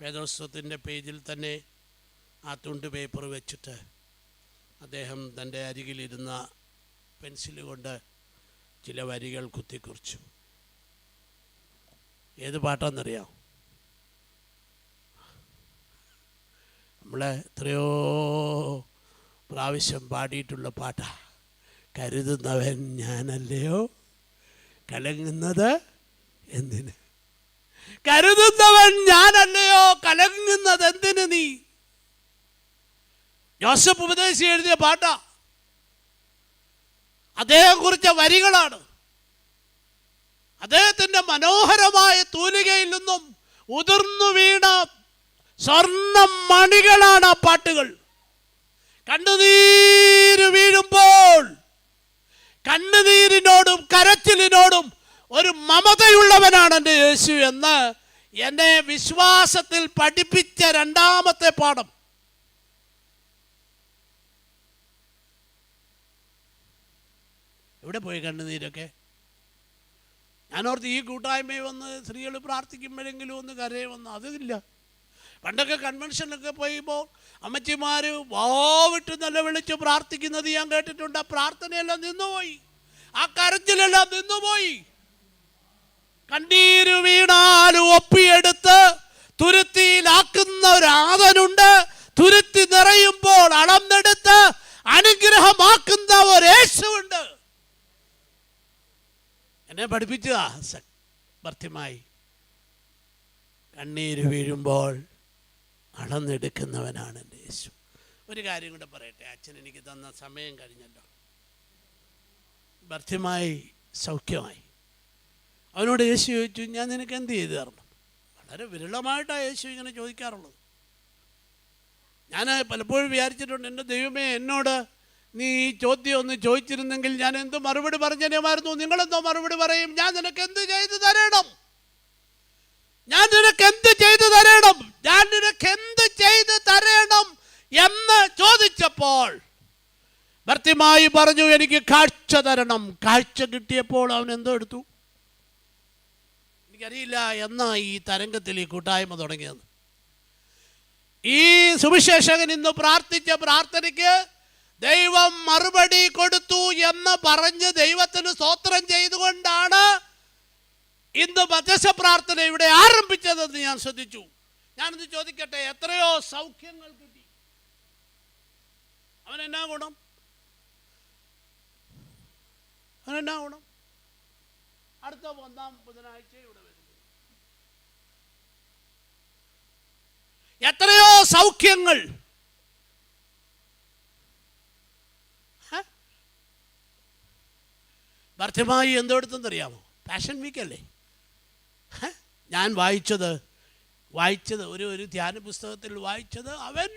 വേദപുസ്തകത്തിൻ്റെ പേജിൽ തന്നെ ആ തുണ്ട് പേപ്പർ വെച്ചിട്ട് അദ്ദേഹം തൻ്റെ അരികിലിരുന്ന പെൻസിൽ കൊണ്ട് ചില വരികൾ കുത്തിക്കുറിച്ചു. ഏത് പാട്ടാണെന്നറിയാം? നമ്മളെ എത്രയോ പ്രാവശ്യം പാടിയിട്ടുള്ള പാട്ടാ. കരുതുന്നവൻ ഞാനല്ലയോ, കലങ്ങുന്നത് എന്തിന്? കരുതുന്നവൻ ഞാനല്ലയോ, കലങ്ങുന്നത് എന്തിന് നീ? ജോസഫ് ഉപദേശി എഴുതിയ പാട്ടാ, അദ്ദേഹം കുറിച്ച വരികളാണ്. അദ്ദേഹത്തിൻ്റെ മനോഹരമായ തൂലികയിൽ നിന്നും ഉതിർന്നു വീണ സ്വർണ്ണ മണികളാണ് ആ പാട്ടുകൾ. കണ്ണുനീര് വീഴുമ്പോൾ കണ്ണുനീരിനോടും കരച്ചിലിനോടും ഒരു മമതയുള്ളവനാണ് എൻ്റെ യേശു എന്ന് എന്നെ വിശ്വാസത്തിൽ പഠിപ്പിച്ച രണ്ടാമത്തെ പാഠം. എവിടെ പോയി കണ്ണുനീരൊക്കെ? ഞാനോർത്ത് ഈ കൂട്ടായ്മയിൽ വന്ന് സ്ത്രീകൾ പ്രാർത്ഥിക്കുമ്പോഴെങ്കിലും ഒന്ന് കരയുമെന്ന്. അതില്ല. പണ്ടൊക്കെ കൺവെൻഷനൊക്കെ പോയിപ്പോൾ അമ്മച്ചിമാർ വാവിട്ട് നല്ല വിളിച്ച് പ്രാർത്ഥിക്കുന്നത് ഞാൻ കേട്ടിട്ടുണ്ട്. ആ പ്രാർത്ഥനയെല്ലാം നിന്നുപോയി, ആ കരച്ചിലെല്ലാം നിന്നുപോയി. കണ്ണീര് വീണാലും ഒപ്പിയെടുത്ത് തുരുത്തിയിലാക്കുന്ന ഒരു ആദനുണ്ട്. തുരുത്തി നിറയുമ്പോൾ അളന്നെടുത്ത് അനുഗ്രഹമാക്കുന്ന ഒരു യേശുവുണ്ട്. എന്നെ പഠിപ്പിച്ചതാ ഭർത്യമായി. കണ്ണീര് വീഴുമ്പോൾ അളന്നെടുക്കുന്നവനാണ് എൻ്റെ യേശു. ഒരു കാര്യം കൂടെ പറയട്ടെ, അച്ഛൻ എനിക്ക് തന്ന സമയം കഴിഞ്ഞല്ലോ. ഭർത്യമായി സൗഖ്യമായി. അവനോട് യേശു ചോദിച്ചു, ഞാൻ നിനക്ക് എന്ത് ചെയ്തു തരണം? വളരെ വിരളമായിട്ടാണ് യേശു ഇങ്ങനെ ചോദിക്കാറുള്ളത്. ഞാൻ പലപ്പോഴും വിചാരിച്ചിട്ടുണ്ട്, എൻ്റെ ദൈവമേ, എന്നോട് നീ ഈ ചോദ്യം ഒന്ന് ചോദിച്ചിരുന്നെങ്കിൽ ഞാൻ എന്ത് മറുപടി പറഞ്ഞേമായിരുന്നു. നിങ്ങളെന്തോ മറുപടി പറയും? ഞാൻ നിനക്ക് എന്ത് ചെയ്തു തരണം? ഞാൻ നിനക്ക് എന്ത് ചെയ്തു തരണം? ഞാൻ നിനക്ക് എന്ത് ചെയ്തു തരണം എന്ന് ചോദിച്ചപ്പോൾ ഭർത്തിമായി പറഞ്ഞു, എനിക്ക് കാഴ്ച തരണം. കാഴ്ച കിട്ടിയപ്പോൾ അവൻ എന്തോ എടുത്തു, എനിക്കറിയില്ല എന്നാ ഈ തരംഗത്തിൽ ഈ കൂട്ടായ്മ തുടങ്ങിയത്. ഈ സുവിശേഷകൻ ഇന്ന് പ്രാർത്ഥിച്ച പ്രാർത്ഥനയ്ക്ക് ദൈവം മറുപടി കൊടുത്തു എന്ന് പറഞ്ഞ് ദൈവത്തിന് സ്തോത്രം ചെയ്തുകൊണ്ടാണ് ഇന്ന് മധ്യസ്ഥ പ്രാർത്ഥന ഇവിടെ ആരംഭിച്ചതെന്ന് ഞാൻ ശ്രദ്ധിച്ചു. ഞാനിത് ചോദിക്കട്ടെ, എത്രയോ സൗഖ്യങ്ങൾ കിട്ടി. അവനെന്നാ ഗുണം? അവനെന്നാ ഗുണം? അടുത്ത 1-ാം ബുധനാഴ്ച ഇവിടെ വരുന്നു. എത്രയോ സൗഖ്യങ്ങൾ. ഭർത്യമായി എന്തോടുത്തെന്നറിയാമോ? പാഷൻ വീക്കല്ലേ? ഞാൻ വായിച്ചത് ഒരു ധ്യാന പുസ്തകത്തിൽ വായിച്ചത്, അവൻ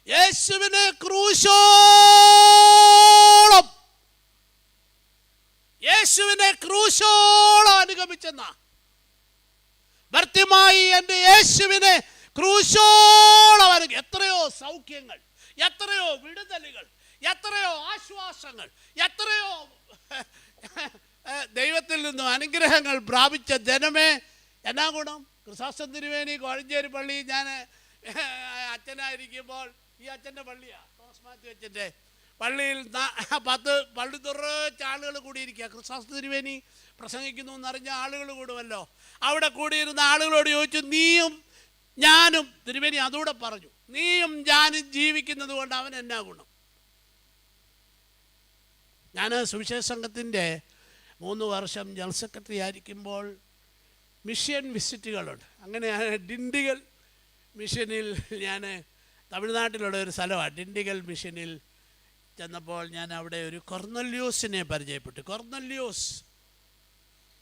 യേശുവിനെ ക്രൂശോളം അനുഗമിച്ചെന്ന. ഭർത്യമായി എൻ്റെ യേശുവിനെ ക്രൂശോളം എത്രയോ സൗഖ്യങ്ങൾ, എത്രയോ വിടുതലുകൾ, എത്രയോ ആശ്വാസങ്ങൾ, എത്രയോ ദൈവത്തിൽ നിന്നും അനുഗ്രഹങ്ങൾ പ്രാപിച്ച ജനമേ, എന്നാ ഗുണം? ക്രിസോസ്റ്റം തിരുമേനി കോഴഞ്ചേരി പള്ളി, ഞാൻ അച്ഛനായിരിക്കുമ്പോൾ, ഈ അച്ഛൻ്റെ പള്ളിയാണ്, തോമസ് മാത്യു അച്ഛൻ്റെ പള്ളിയിൽ 10 പള്ളി തുറച്ച് ആളുകൾ കൂടിയിരിക്കുക. ക്രിസോസ്റ്റം തിരുമേനി പ്രസംഗിക്കുന്നു എന്നറിഞ്ഞ ആളുകൾ കൂടുമല്ലോ. അവിടെ കൂടിയിരുന്ന ആളുകളോട് ചോദിച്ചു, നീയും ഞാനും, തിരുമേനി അതുകൂടെ പറഞ്ഞു, നീയും ഞാനും ജീവിക്കുന്നത് കൊണ്ട് അവൻ എന്നാ ഗുണം? ഞാൻ സുവിശേഷ സംഘത്തിൻ്റെ 3 വർഷം ജനറൽ സെക്രട്ടറി ആയിരിക്കുമ്പോൾ മിഷൻ വിസിറ്റുകളുണ്ട്. അങ്ങനെ ഡിണ്ടിഗൽ മിഷനിൽ, ഞാൻ തമിഴ്നാട്ടിലുള്ള ഒരു സ്ഥലമാണ്, ഡിണ്ടിഗൽ മിഷനിൽ ചെന്നപ്പോൾ ഞാൻ അവിടെ ഒരു കൊർന്നല്യോസിനെ പരിചയപ്പെട്ടു. കൊർന്നല്യോസ്,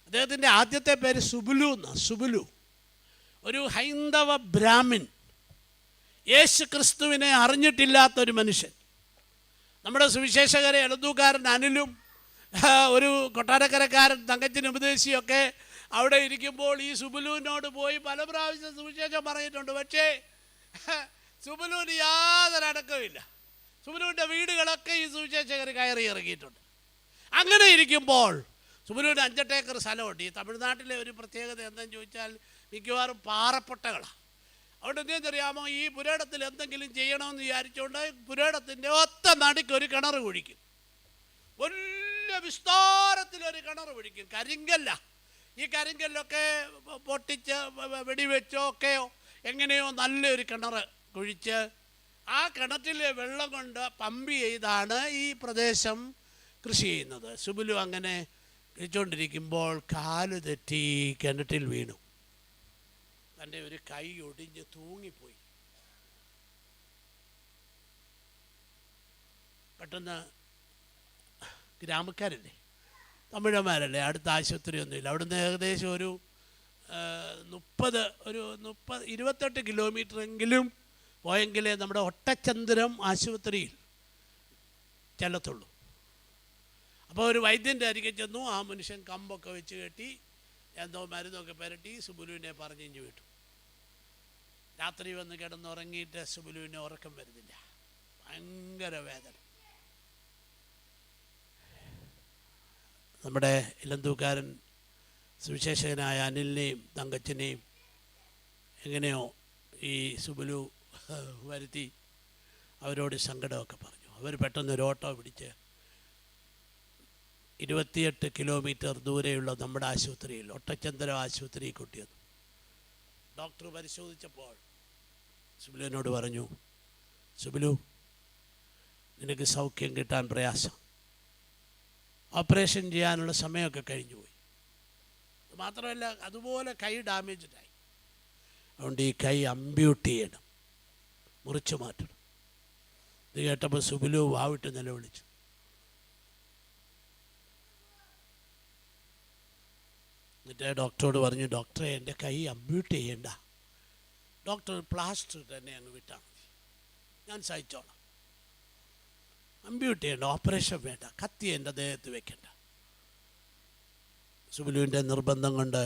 അദ്ദേഹത്തിൻ്റെ ആദ്യത്തെ പേര് സുബുലു എന്നാണ്. സുബുലു ഒരു ഹൈന്ദവ ബ്രാഹ്മിൻ, യേശു ക്രിസ്തുവിനെ അറിഞ്ഞിട്ടില്ലാത്തൊരു മനുഷ്യൻ. നമ്മുടെ സുവിശേഷകരെ എഴുതുകാരൻ അനിലും ഒരു കൊട്ടാരക്കരക്കാരൻ തങ്കച്ചൻ ഉപദേശിയൊക്കെ അവിടെ ഇരിക്കുമ്പോൾ ഈ സുബുലുവിനോട് പോയി പല പ്രാവശ്യം സുവിശേഷം പറഞ്ഞിട്ടുണ്ട്. പക്ഷേ സുബുലുവിന് യാതൊരു അടക്കമില്ല. സുബുലുവിൻ്റെ വീടുകളൊക്കെ ഈ സുവിശേഷകർ കയറി ഇറങ്ങിയിട്ടുണ്ട്. അങ്ങനെ ഇരിക്കുമ്പോൾ സുബുലുവിന് 5-8 ഏക്കർ സ്ഥലമുണ്ട്. ഈ തമിഴ്നാട്ടിലെ ഒരു പ്രത്യേകത എന്താണെന്ന് ചോദിച്ചാൽ മിക്കവാറും പാറപ്പൊട്ടകളാണ്. അതുകൊണ്ട് എന്തെന്നറിയാമോ, ഈ പുരയിടത്തിൽ എന്തെങ്കിലും ചെയ്യണമെന്ന് വിചാരിച്ചുകൊണ്ട് പുരയിടത്തിൻ്റെ ഒത്ത നടുക്ക് ഒരു കിണർ കുഴിക്കും. വലിയ വിസ്താരത്തിലൊരു കിണർ കുഴിക്കും. കരിങ്കല്ല. ഈ കരിങ്കല്ലൊക്കെ പൊട്ടിച്ച് വെടിവെച്ചോ ഒക്കെയോ എങ്ങനെയോ നല്ലൊരു കിണർ കുഴിച്ച് ആ കിണറ്റിലെ വെള്ളം കൊണ്ട് പമ്പ് ചെയ്താണ് ഈ പ്രദേശം കൃഷി ചെയ്യുന്നത്. സുബുലു അങ്ങനെ കുളിച്ചുകൊണ്ടിരിക്കുമ്പോൾ കാല് തെറ്റി കിണറ്റിൽ വീണു. തൻ്റെ ഒരു കൈ ഒടിഞ്ഞ് തൂങ്ങിപ്പോയി. പെട്ടെന്ന് ഗ്രാമക്കാരല്ലേ, തമിഴന്മാരല്ലേ, അടുത്ത ആശുപത്രിയൊന്നുമില്ല. അവിടുന്ന് ഏകദേശം ഒരു 28 കിലോമീറ്ററെങ്കിലും പോയെങ്കിലേ നമ്മുടെ ഒട്ടച്ചന്ദ്രം ആശുപത്രിയിൽ ചെല്ലത്തുള്ളൂ. അപ്പോൾ ഒരു വൈദ്യൻ്റെ അരികെ ചെന്നു. ആ മനുഷ്യൻ കമ്പൊക്കെ വെച്ച് കെട്ടി എന്തോ മരുന്നൊക്കെ പുരട്ടി സുബുലുവിനെ പറഞ്ഞിഞ്ഞു വിട്ടു. രാത്രി വന്ന് കിടന്നുറങ്ങിയിട്ട് സുബുലുവിനെ ഉറക്കം വരുന്നില്ല, ഭയങ്കര വേദന. നമ്മുടെ ഇലന്തൂക്കാരൻ സുവിശേഷകനായ അനിലിനെയും തങ്കച്ചനെയും എങ്ങനെയോ ഈ സുബുലു വരുത്തി അവരോട് സങ്കടമൊക്കെ പറഞ്ഞു. അവർ പെട്ടെന്നൊരു ഓട്ടോ പിടിച്ച് 28 കിലോമീറ്റർ ദൂരെയുള്ള നമ്മുടെ ആശുപത്രിയിൽ, ഒട്ടച്ചന്ദ്ര ആശുപത്രിയിൽ കൊണ്ടുവന്നു. ഡോക്ടർ പരിശോധിച്ചപ്പോൾ സുബുലുവിനോട് പറഞ്ഞു, സുബുലു, നിനക്ക് സൗഖ്യം കിട്ടാൻ പ്രയാസം, ഓപ്പറേഷൻ ചെയ്യാനുള്ള സമയമൊക്കെ കഴിഞ്ഞുപോയി. മാത്രമല്ല അതുപോലെ കൈ ഡാമേജ്ഡായി. അതുകൊണ്ട് ഈ കൈ അമ്പ്യൂട്ട് ചെയ്യണം, മുറിച്ചു മാറ്റണം. ഇത് കേട്ടപ്പോൾ സുബുലു വാവിട്ട് നിലവിളിച്ചു. എന്നിട്ട് ഡോക്ടറോട് പറഞ്ഞു, ഡോക്ടറെ എൻ്റെ കൈ അമ്പ്യൂട്ട് ചെയ്യണ്ട, ഡോക്ടർ പ്ലാസ്റ്റർ തന്നെ അങ്ങ് വിട്ടാൽ മതി, ഞാൻ സഹിച്ചോളാം. അമ്പ്യൂട്ട് ചെയ്യണ്ട, ഓപ്പറേഷൻ വേണ്ട, കത്തി എൻ്റെ ദേഹത്ത് വെക്കണ്ട. സുബുലുവിൻ്റെ നിർബന്ധം കൊണ്ട്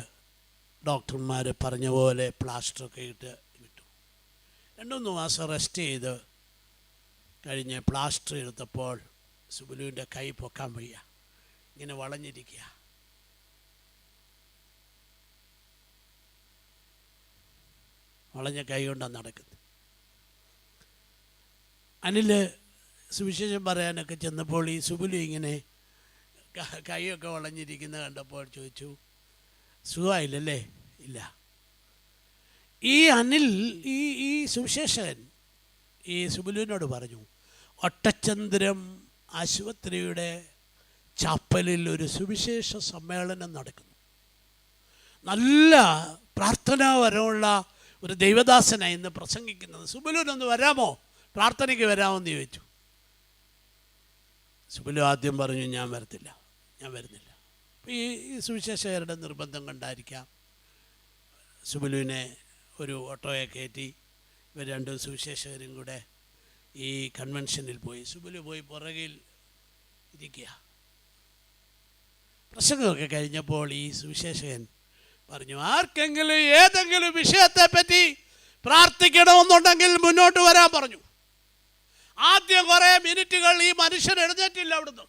ഡോക്ടർമാർ പറഞ്ഞ പോലെ പ്ലാസ്റ്ററൊക്കെ ഇട്ട് വിട്ടു. 2-3 മാസം റെസ്റ്റ് ചെയ്ത് കഴിഞ്ഞ് പ്ലാസ്റ്റർ എടുത്തപ്പോൾ സുബുലുവിൻ്റെ കൈ പൊക്കാൻ വയ്യ, ഇങ്ങനെ വളഞ്ഞിരിക്കുക. വളഞ്ഞ കൈ കൊണ്ടാണ് നടക്കുന്നത്. അനിൽ സുവിശേഷം പറയാനൊക്കെ ചെന്നപ്പോൾ ഈ സുബുലു ഇങ്ങനെ കൈയൊക്കെ വളഞ്ഞിരിക്കുന്ന കണ്ടപ്പോൾ ചോദിച്ചു, സുഖമായില്ലല്ലേ? ഇല്ല. ഈ അനിൽ ഈ സുവിശേഷകൻ ഈ സുബുലുവിനോട് പറഞ്ഞു, ഒട്ടച്ചന്ദ്രം ആശുപത്രിയുടെ ചാപ്പലിൽ ഒരു സുവിശേഷ സമ്മേളനം നടക്കുന്നു, നല്ല പ്രാർത്ഥനാപരമുള്ള ഒരു ദൈവദാസനായി ഇന്ന് പ്രസംഗിക്കുന്നത്, സുബുലുവിനൊന്ന് വരാമോ, പ്രാർത്ഥനയ്ക്ക് വരാമോ എന്ന് ചോദിച്ചു. സുബുലു ആദ്യം പറഞ്ഞു, ഞാൻ വരത്തില്ല, ഞാൻ വരുന്നില്ല. ഈ സുവിശേഷകരുടെ നിർബന്ധം കൊണ്ടായിരിക്കാം സുബുലുവിനെ ഒരു ഓട്ടോയെ കയറ്റി ഇവർ 2 സുവിശേഷകരും കൂടെ ഈ കൺവെൻഷനിൽ പോയി. സുബുലു പോയി പുറകിൽ ഇരിക്കുക. പ്രസംഗമൊക്കെ കഴിഞ്ഞപ്പോൾ ഈ സുവിശേഷകൻ പറഞ്ഞു, ആർക്കെങ്കിലും ഏതെങ്കിലും വിഷയത്തെപ്പറ്റി പ്രാർത്ഥിക്കണമെന്നുണ്ടെങ്കിൽ മുന്നോട്ട് വരാൻ പറഞ്ഞു. ആദ്യം കുറേ മിനിറ്റുകൾ ഈ മനുഷ്യൻ എഴുന്നേറ്റില്ല. അവിടുന്ന്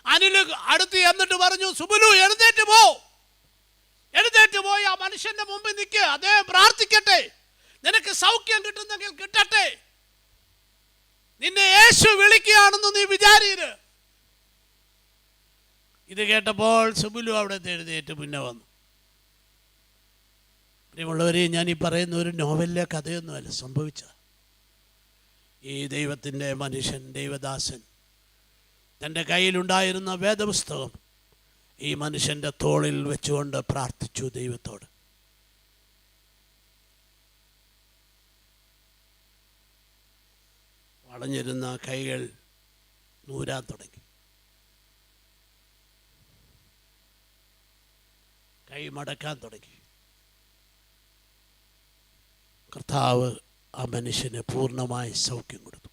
അനിൽ അടുത്ത് എന്നിട്ട് പറഞ്ഞു, സുബുലു എഴുന്നേറ്റ് പോ, എഴുന്നേറ്റ് പോയി ആ മനുഷ്യന്റെ മുമ്പിൽ നിൽക്കുക, അദ്ദേഹം പ്രാർത്ഥിക്കട്ടെ, നിനക്ക് സൗഖ്യം കിട്ടുന്നെങ്കിൽ കിട്ടട്ടെ, നിന്നെ യേശു വിളിക്കുകയാണെന്ന് നീ വിചാരിക്കരുത്. ഇത് കേട്ടപ്പോൾ സുബുലു അവിടെ എഴുന്നേറ്റ് മുന്നേ വന്നു. പ്രിയമുള്ളവരെ, ഞാൻ ഈ പറയുന്ന ഒരു നോവലിലെ കഥയൊന്നുമല്ല സംഭവിച്ചത്. ഈ ദൈവത്തിൻ്റെ മനുഷ്യൻ, ദൈവദാസൻ, തൻ്റെ കയ്യിലുണ്ടായിരുന്ന വേദപുസ്തകം ഈ മനുഷ്യൻ്റെ തോളിൽ വെച്ചുകൊണ്ട് പ്രാർത്ഥിച്ചു ദൈവത്തോട്. വളഞ്ഞിരുന്ന കൈകൾ നൂരാൻ തുടങ്ങി. കൈ മടക്കാൻ തുടങ്ങി. കർത്താവ് ആ മനുഷ്യന് പൂർണ്ണമായി സൗഖ്യം കൊടുത്തു.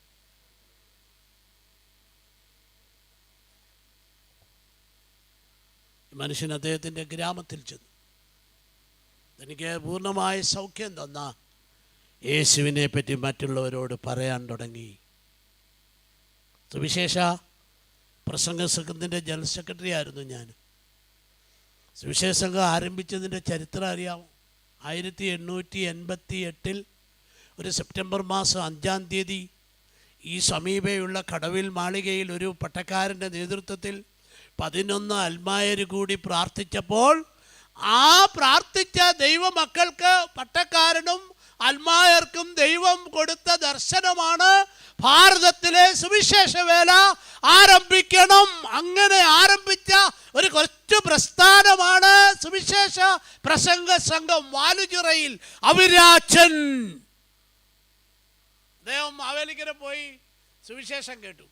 മനുഷ്യൻ അദ്ദേഹത്തിൻ്റെ ഗ്രാമത്തിൽ ചെന്നു. തനിക്ക് പൂർണ്ണമായ സൗഖ്യം തന്ന യേശുവിനെ പറ്റി മറ്റുള്ളവരോട് പറയാൻ തുടങ്ങി. സുവിശേഷ പ്രസംഗ സംഘത്തിൻ്റെ ജനറൽ സെക്രട്ടറി ആയിരുന്നു ഞാൻ. സുവിശേഷ സംഘം ആരംഭിച്ചതിൻ്റെ ചരിത്രം അറിയാമോ? 1888 ഒരു സെപ്റ്റംബർ മാസം 5-ാം തീയതി ഈ സമീപയുള്ള കടവിൽ മാളികയിൽ ഒരു പട്ടക്കാരൻ്റെ നേതൃത്വത്തിൽ 11 അൽമായർ കൂടി പ്രാർത്ഥിച്ചപ്പോൾ ആ പ്രാർത്ഥിച്ച ദൈവമക്കൾക്ക്, പട്ടക്കാരനും അൽമായർക്കും ദൈവം കൊടുത്ത ദർശനമാണ് ഭാരതത്തിലെ സുവിശേഷ വേല ആരംഭിക്കണം. അങ്ങനെ ആരംഭിച്ച ഒരു കൊച്ചു പ്രസ്ഥാനമാണ് സുവിശേഷ പ്രസംഗ സംഘം വാലുചിറയിൽ അവിരാച്ചൻ. അദ്ദേഹം മാവേലിക്കര പോയി സുവിശേഷം കേട്ടു.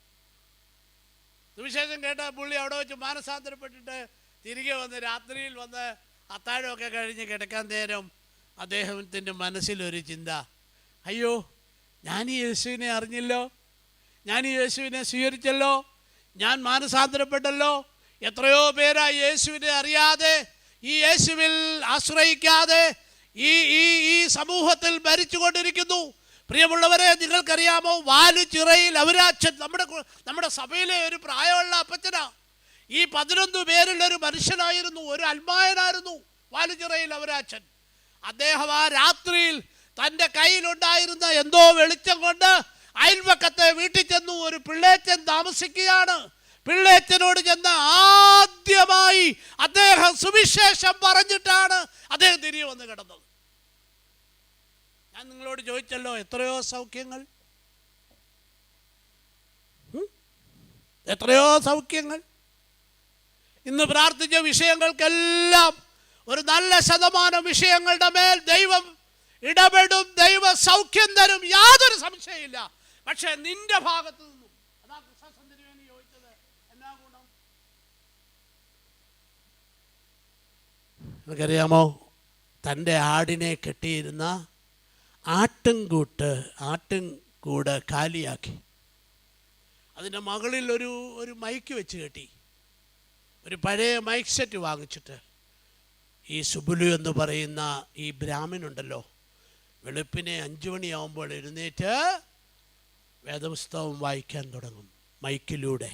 സുവിശേഷം കേട്ട പുള്ളി അവിടെ വെച്ച് മാനസാന്തരപ്പെട്ടിട്ട് തിരികെ വന്ന് രാത്രിയിൽ വന്ന് അത്താഴമൊക്കെ കഴിഞ്ഞ് കിടക്കാൻ നേരം അദ്ദേഹത്തിൻ്റെ മനസ്സിലൊരു ചിന്ത, അയ്യോ ഞാൻ ഈ യേശുവിനെ അറിഞ്ഞല്ലോ, ഞാൻ ഈ യേശുവിനെ സ്വീകരിച്ചല്ലോ, ഞാൻ മാനസാന്തരപ്പെട്ടല്ലോ. എത്രയോ പേരാ യേശുവിനെ അറിയാതെ, ഈ യേശുവിൽ ആശ്രയിക്കാതെ ഈ ഈ ഈ സമൂഹത്തിൽ ഭരിച്ചുകൊണ്ടിരിക്കുന്നു. പ്രിയമുള്ളവരെ, നിങ്ങൾക്കറിയാമോ, വാലുചിറയിൽ അവരാച്ചൻ നമ്മുടെ സഭയിലെ ഒരു പ്രായമുള്ള അപ്പച്ചനാ. ഈ 11 പേരിൽ ഒരു മനുഷ്യനായിരുന്നു, ഒരു അൽമായനായിരുന്നു വാലുചിറയിൽ അവരാച്ചൻ. അദ്ദേഹം ആ രാത്രിയിൽ തൻ്റെ കയ്യിലുണ്ടായിരുന്ന എന്തോ വെളിച്ചം കൊണ്ട് അയൽവക്കത്തെ വീട്ടിൽ ചെന്നു. ഒരു പിള്ളേച്ചൻ താമസിക്കുകയാണ്. പിള്ളേച്ചനോട് ചെന്ന് ആദ്യമായി അദ്ദേഹം സുവിശേഷം പറഞ്ഞിട്ടാണ് അദ്ദേഹം തിരികെ വന്ന് കിടന്നത്. ഞാൻ നിങ്ങളോട് ചോദിച്ചല്ലോ, എത്രയോ സൗഖ്യങ്ങൾ, എത്രയോ സൗഖ്യങ്ങൾ. ഇന്ന് പ്രാർത്ഥിച്ച വിഷയങ്ങൾക്കെല്ലാം ഒരു നല്ല ശതമാനം വിഷയങ്ങളുടെ മേൽ ദൈവം ഇടപെടും, ദൈവ സൗഖ്യം തരും, യാതൊരു സംശയമില്ല. പക്ഷെ നിന്റെ ഭാഗത്ത് നിന്നും, അതാ കൃഷ്ണസന്ദരിവേനി ചോദിച്ചത്, എന്നാ ഗുണം? നിങ്ങൾക്കറിയാമോ, തൻ്റെ ആടിനെ കെട്ടിയിരുന്ന ആട്ടിൻകൂട് കാലിയാക്കി അതിൻ്റെ മകളിൽ ഒരു മൈക്ക് വെച്ച് കെട്ടി. ഒരു പഴയ മൈക്ക് സെറ്റ് വാങ്ങിച്ചിട്ട് ഈ സുബുലു എന്ന് പറയുന്ന ഈ ബ്രാഹ്മണുണ്ടല്ലോ, വെളുപ്പിനെ 5 മണിയാവുമ്പോൾ എഴുന്നേറ്റ് വേദപുസ്തകം വായിക്കാൻ തുടങ്ങും മൈക്കിലൂടെ.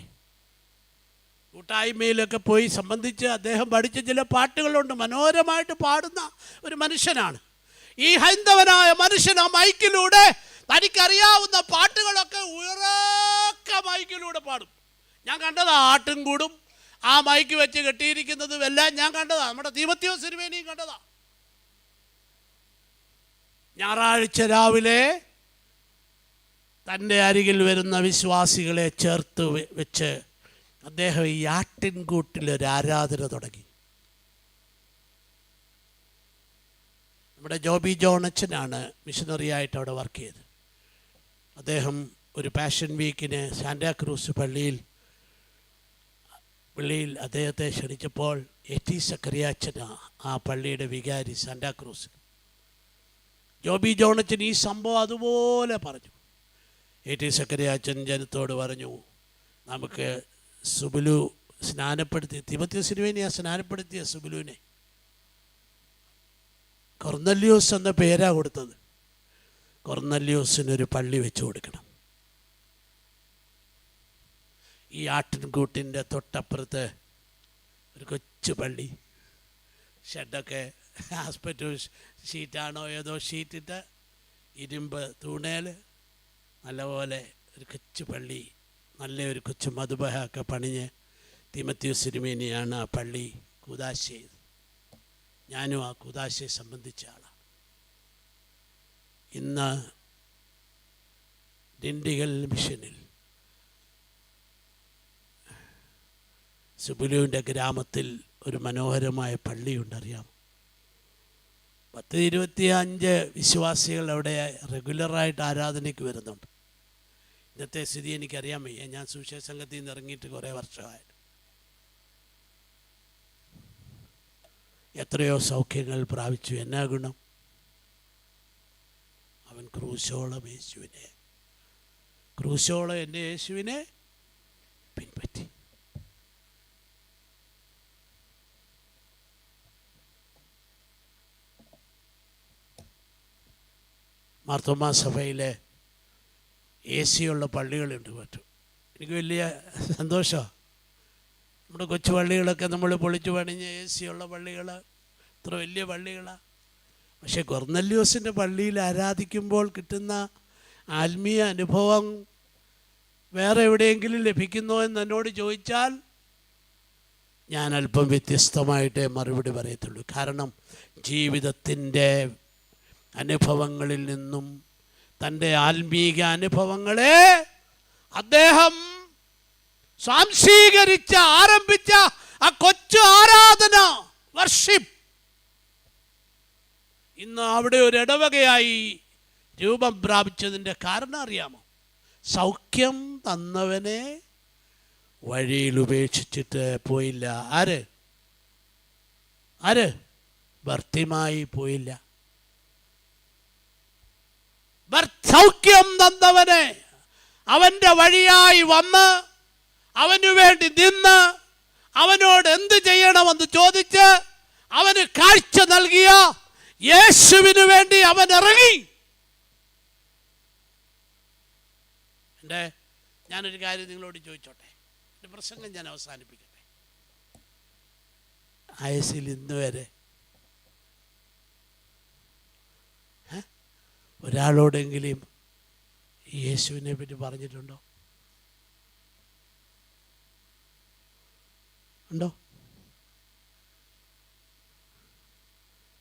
കൂട്ടായ്മയിലൊക്കെ പോയി സംബന്ധിച്ച് അദ്ദേഹം പഠിച്ച ചില പാട്ടുകളുണ്ട്, മനോഹരമായിട്ട് പാടുന്ന ഒരു മനുഷ്യനാണ്. ഈ ഹൈന്ദവനായ മനുഷ്യൻ ആ മൈക്കിലൂടെ തനിക്കറിയാവുന്ന പാട്ടുകളൊക്കെ ഉയർക്ക മൈക്കിലൂടെ പാടും. ഞാൻ കണ്ടതാ, ആട്ടും കൂടും ആ മൈക്ക് വെച്ച് കെട്ടിയിരിക്കുന്നതും എല്ലാം ഞാൻ കണ്ടതാ. നമ്മുടെ തീമോഥെയോസ് തിരുമേനിയും കണ്ടതാ. ഞായറാഴ്ച രാവിലെ തൻ്റെ അരികിൽ വരുന്ന വിശ്വാസികളെ ചേർത്ത് വെച്ച് അദ്ദേഹം ഈ ആട്ടിൻകൂട്ടിലൊരു ആരാധന തുടങ്ങി. നമ്മുടെ ജോബി ജോണച്ചനാണ് മിഷനറിയായിട്ട് അവിടെ വർക്ക് ചെയ്തത്. അദ്ദേഹം ഒരു പാഷൻ വീക്കിന് സാന്റാക്രൂസ് പള്ളിയിൽ അദ്ദേഹത്തെ ക്ഷണിച്ചപ്പോൾ എ.ടി. സക്കറിയാച്ചനാ ആ പള്ളിയുടെ വികാരി സാന്റാക്രൂസ്. ജോബി ജോണച്ചൻ ഈ സംഭവം അതുപോലെ പറഞ്ഞു. എ.ടി. സക്കറിയാച്ചൻ ജനത്തോട് പറഞ്ഞു, നമുക്ക് സുബുലു സ്നാനപ്പെടുത്തി, തീമോഥെയോസ് തിരുമേനിയെ സ്നാനപ്പെടുത്തിയ സുബുലുവിനെ കൊർന്നല്യോസ് എന്ന പേരാ കൊടുത്തത്. കൊർന്നല്യോസിനൊരു പള്ളി വെച്ചു കൊടുക്കണം. ഈ ആട്ടിൻകൂട്ടിൻ്റെ തൊട്ടപ്പുറത്ത് ഒരു കൊച്ചു പള്ളി, ഷെഡൊക്കെ ആസ്പെറ്റോ ഷീറ്റാണോ ഏതോ ഷീറ്റിട്ട് ഇരുമ്പ് തൂണേൽ നല്ലപോലെ ഒരു കൊച്ചു പള്ളി, നല്ലൊരു കൊച്ചു മധുബഹ ഒക്കെ പണിഞ്ഞ് തീമോഥെയോസ് തിരുമേനിയാണ് ആ പള്ളി കൂദാശ ചെയ്തത്. ഞാനും ആ കൂദാശയെ സംബന്ധിച്ച ആളാണ്. ഇന്ന് ഡിണ്ടിഗൽ മിഷനിൽ സുബുലുവിൻ്റെ ഗ്രാമത്തിൽ ഒരു മനോഹരമായ പള്ളിയുണ്ട്, അറിയാമോ? 10-25 വിശ്വാസികൾ അവിടെ റെഗുലറായിട്ട് ആരാധനയ്ക്ക് വരുന്നുണ്ട്. ഇന്നത്തെ സ്ഥിതി എനിക്കറിയാൻ വയ്യ, ഞാൻ സുവിശേഷ സംഘത്തിൽ നിന്ന് ഇറങ്ങിയിട്ട് കുറേ വർഷമായി. എത്രയോ സൗഖ്യങ്ങൾ പ്രാപിച്ചു. എന്നാ ഗുണം? അവൻ ക്രൂശോളം എൻ്റെ യേശുവിനെ പിൻപറ്റി. മാർത്തോമാ സഭയിലെ AC ഉള്ള പള്ളികളുണ്ട് പറ്റും. എനിക്ക് വലിയ സന്തോഷമാണ്. നമ്മുടെ കൊച്ചു പള്ളികളൊക്കെ നമ്മൾ പൊളിച്ചു പണിഞ്ഞ് AC ഉള്ള പള്ളികൾ, ഇത്ര വലിയ പള്ളികളാണ്. പക്ഷേ കൊർന്നല്യോസിൻ്റെ പള്ളിയിൽ ആരാധിക്കുമ്പോൾ കിട്ടുന്ന ആത്മീയ അനുഭവം വേറെ എവിടെയെങ്കിലും ലഭിക്കുന്നോ എന്ന് എന്നോട് ചോദിച്ചാൽ ഞാൻ അല്പം വ്യത്യസ്തമായിട്ടേ മറുപടി പറയത്തുള്ളൂ. കാരണം ജീവിതത്തിൻ്റെ അനുഭവങ്ങളിൽ നിന്നും തൻ്റെ ആത്മീക അനുഭവങ്ങളെ അദ്ദേഹം ആരംഭിച്ച ആ കൊച്ചു ആരാധന, വർഷിപ്പ്, ഇന്ന് അവിടെ ഒരു ഇടവകയായി രൂപം പ്രാപിച്ചതിൻ്റെ കാരണം അറിയാമോ? സൗഖ്യം തന്നവനെ വഴിയിൽ ഉപേക്ഷിച്ചിട്ട് പോയില്ല. ആര്? ഭർത്തിമായി പോയില്ല. സൗഖ്യം തന്നവനെ അവൻ്റെ വഴിയായി വന്ന് അവനു വേണ്ടി നിന്ന് അവനോട് എന്ത് ചെയ്യണമെന്ന് ചോദിച്ച് അവന് കാഴ്ച നൽകിയ യേശുവിനു വേണ്ടി അവൻ ഇറങ്ങി. ഞാനൊരു കാര്യം നിങ്ങളോട് ചോദിച്ചോട്ടെ, എൻ്റെ പ്രസംഗം ഞാൻ അവസാനിപ്പിക്കട്ടെ. ആയുസ്സിൽ ഇന്ന് വരെ ഒരാളോടെങ്കിലും യേശുവിനെ പറ്റി പറഞ്ഞിട്ടുണ്ടോ? ഉണ്ടോ?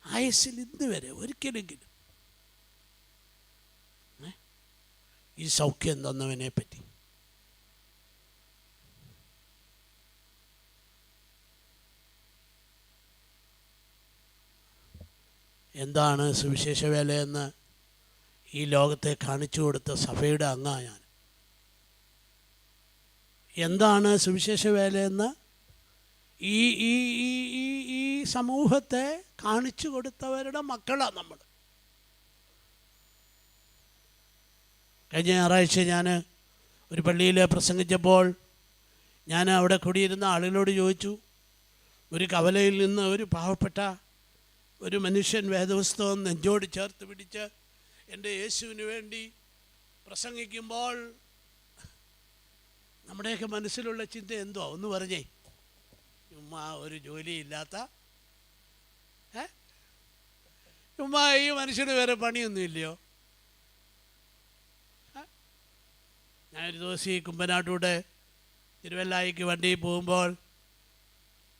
ആയുസ്സിൽ ഇന്ന് വരെ ഒരിക്കലെങ്കിലും ഈ സൗഖ്യം തന്നവനെ പറ്റി. എന്താണ് സുവിശേഷ വേലയെന്ന് ഈ ലോകത്തെ കാണിച്ചു കൊടുത്ത സഭയുടെ അംഗാ ഞാൻ. എന്താണ് സുവിശേഷ വേലയെന്ന് ഈ ഈ ഈ ഈ സമൂഹത്തെ കാണിച്ചു കൊടുത്തവരുടെ മക്കളാണ് നമ്മൾ. കഴിഞ്ഞ ഞായറാഴ്ച ഞാൻ ഒരു പള്ളിയിൽ പ്രസംഗിച്ചപ്പോൾ ഞാൻ അവിടെ കൂടിയിരുന്ന ആളുകളോട് ചോദിച്ചു, ഒരു കവലയിൽ നിന്ന് ഒരു പാവപ്പെട്ട ഒരു മനുഷ്യൻ വേദപുസ്തകം നെഞ്ചോട് ചേർത്ത് പിടിച്ച് എൻ്റെ യേശുവിന് വേണ്ടി പ്രസംഗിക്കുമ്പോൾ നമ്മുടെയൊക്കെ മനസ്സിലുള്ള ചിന്ത എന്തോ ഒന്ന് പറഞ്ഞേ. ചുമ്മാ ഒരു ജോലിയില്ലാത്ത, ചുമ്മാ ഈ മനുഷ്യന് വേറെ പണിയൊന്നുമില്ലയോ? ഞാനൊരു ദിവസം ഈ കുമ്പനാട്ടൂടെ തിരുവല്ലായിക്ക് വണ്ടിയിൽ പോകുമ്പോൾ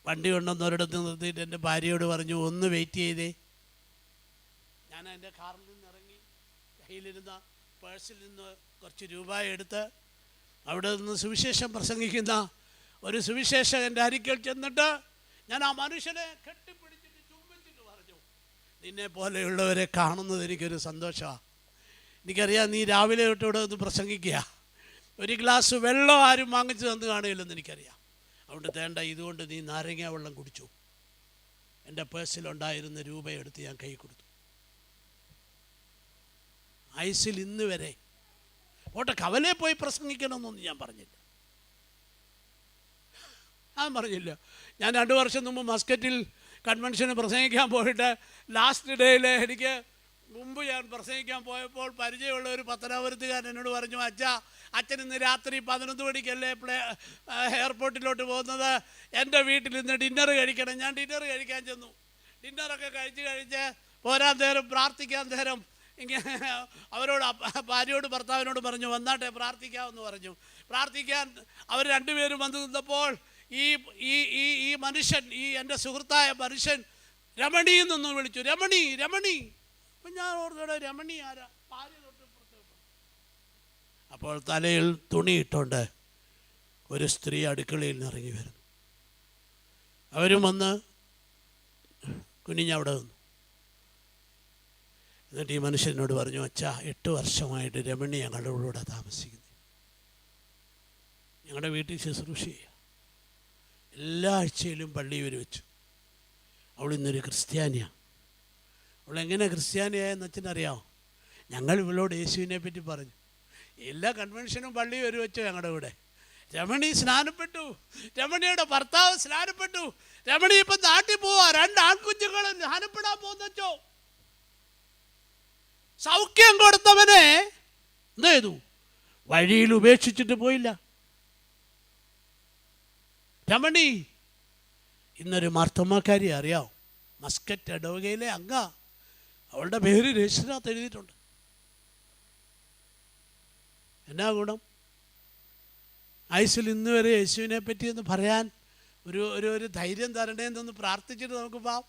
വണ്ടി കൊണ്ടുവന്ന് ഒരിടത്ത് നിർത്തിയിട്ട് എൻ്റെ ഭാര്യയോട് പറഞ്ഞു, ഒന്ന് വെയിറ്റ് ചെയ്തേ. ഞാൻ എൻ്റെ കാറിൽ നിന്ന് ഇറങ്ങി കയ്യിലിരുന്ന പേഴ്സിൽ നിന്ന് കുറച്ച് രൂപ എടുത്ത് അവിടെ നിന്ന് സുവിശേഷം പ്രസംഗിക്കുന്ന ഒരു സുവിശേഷകൻ്റെ അരികിൽ ചെന്നിട്ട് ഞാൻ ആ മനുഷ്യനെ കെട്ടിപ്പിടിച്ചിട്ട് ചുംബിച്ചിട്ട് പറഞ്ഞു, നിന്നെ പോലെയുള്ളവരെ കാണുന്നത് എനിക്കൊരു സന്തോഷമാണ്. എനിക്കറിയാം നീ രാവിലെ തൊട്ട് ഇവിടെ ഒന്ന് പ്രസംഗിക്കുക, ഒരു ഗ്ലാസ് വെള്ളം ആരും വാങ്ങിച്ചു തന്നു കാണുകയില്ലെന്ന് എനിക്കറിയാം. അതുകൊണ്ട് തേണ്ട, ഇതുകൊണ്ട് നീ നാരങ്ങ വെള്ളം കുടിച്ചു. എൻ്റെ പേഴ്സിലുണ്ടായിരുന്ന രൂപ എടുത്ത് ഞാൻ കൈ കൊടുത്തു. ആയുസ്സിൽ ഇന്ന് വരെ ഓട്ടെ കവലയിൽ പോയി പ്രസംഗിക്കണമെന്നൊന്നും ഞാൻ പറഞ്ഞില്ല. ഞാൻ 2 വർഷം മുമ്പ് മസ്കറ്റിൽ കൺവെൻഷന് പ്രസംഗിക്കാൻ പോയിട്ട് ലാസ്റ്റ് ഡേയിൽ എനിക്ക് മുമ്പ് ഞാൻ പ്രസംഗിക്കാൻ പോയപ്പോൾ പരിചയമുള്ള ഒരു പത്തനാപുരത്തുകാരൻ എന്നോട് പറഞ്ഞു, അച്ഛൻ ഇന്ന് രാത്രി 11 മണിക്കല്ലേ എയർപോർട്ടിലോട്ട് പോകുന്നത്, എൻ്റെ വീട്ടിൽ ഇന്ന് ഡിന്നർ കഴിക്കണം. ഞാൻ ഡിന്നർ കഴിക്കാൻ ചെന്നു. ഡിന്നറൊക്കെ കഴിച്ച് പോരാൻ നേരം, പ്രാർത്ഥിക്കാൻ നേരം ഇങ്ങനെ അവരോട് ഭാര്യയോട് ഭർത്താവിനോട് പറഞ്ഞു, വന്നാട്ടെ പ്രാർത്ഥിക്കാമെന്ന് പറഞ്ഞു. പ്രാർത്ഥിക്കാൻ അവർ 2 പേരും വന്നു നിന്നപ്പോൾ ഈ ഈ ഈ ഈ മനുഷ്യൻ, ഈ എൻ്റെ സുഹൃത്തായ മനുഷ്യൻ രമണി എന്നൊന്ന് വിളിച്ചു. രമണി രമണി. അപ്പം ഞാൻ ഓർത്തോടെ രമണി ആരാ? ഭാര്യ തൊട്ട് പുറത്ത്. അപ്പോൾ തലയിൽ തുണിയിട്ടുകൊണ്ട് ഒരു സ്ത്രീ അടുക്കളയിൽ നിന്ന് ഇറങ്ങി വരുന്നു. അവരും വന്ന് കുനിഞ്ഞവിടെ വന്നു. എന്നിട്ട് ഈ മനുഷ്യനോട് പറഞ്ഞു, അച്ഛാ 8 വർഷമായിട്ട് രമണി ഞങ്ങളുടെ കൂടെ താമസിക്കുന്നു, ഞങ്ങളുടെ വീട്ടിൽ ശുശ്രൂഷ ചെയ്യുക, എല്ലാ ആഴ്ചയിലും പള്ളിയിൽ വെച്ചു. അവൾ ഇന്നൊരു ക്രിസ്ത്യാനിയാണ്. അവളെങ്ങനെ ക്രിസ്ത്യാനിയായെന്ന് അച്ഛനറിയാമോ? ഞങ്ങൾ ഇവളോട് യേശുവിനെ പറ്റി പറഞ്ഞു. എല്ലാ കൺവെൻഷനും പള്ളിയിൽ വെച്ചു ഞങ്ങളുടെ കൂടെ. രമണി സ്നാനപ്പെട്ടു, രമണിയുടെ ഭർത്താവ് സ്നാനപ്പെട്ടു, രമണി ഇപ്പം നാട്ടിൽ പോവാ, 2 ആൺകുഞ്ഞുങ്ങളും സ്നാനപ്പെടാൻ പോകുന്നോ. സൗഖ്യം കൊടുത്തവനെ എന്ത് ചെയ്തു? വഴിയിൽ ഉപേക്ഷിച്ചിട്ട് പോയില്ല. രമണി ഇന്നൊരു മാർത്തോമാക്കാരി അറിയാമോ? മസ്കറ്റ് ഇടവകയിലെ അംഗ. അവളുടെ പേര് രജിസ്റ്ററിനകത്ത് എഴുതിയിട്ടുണ്ട്. എന്നാ ഗുണം? ആയുസ്സിൽ ഇന്ന് വരെ യേശുവിനെ പറ്റി ഒന്ന് പറയാൻ ഒരു ധൈര്യം തരണേന്നൊന്ന് പ്രാർത്ഥിച്ചിട്ട് നമുക്ക് പോവാം.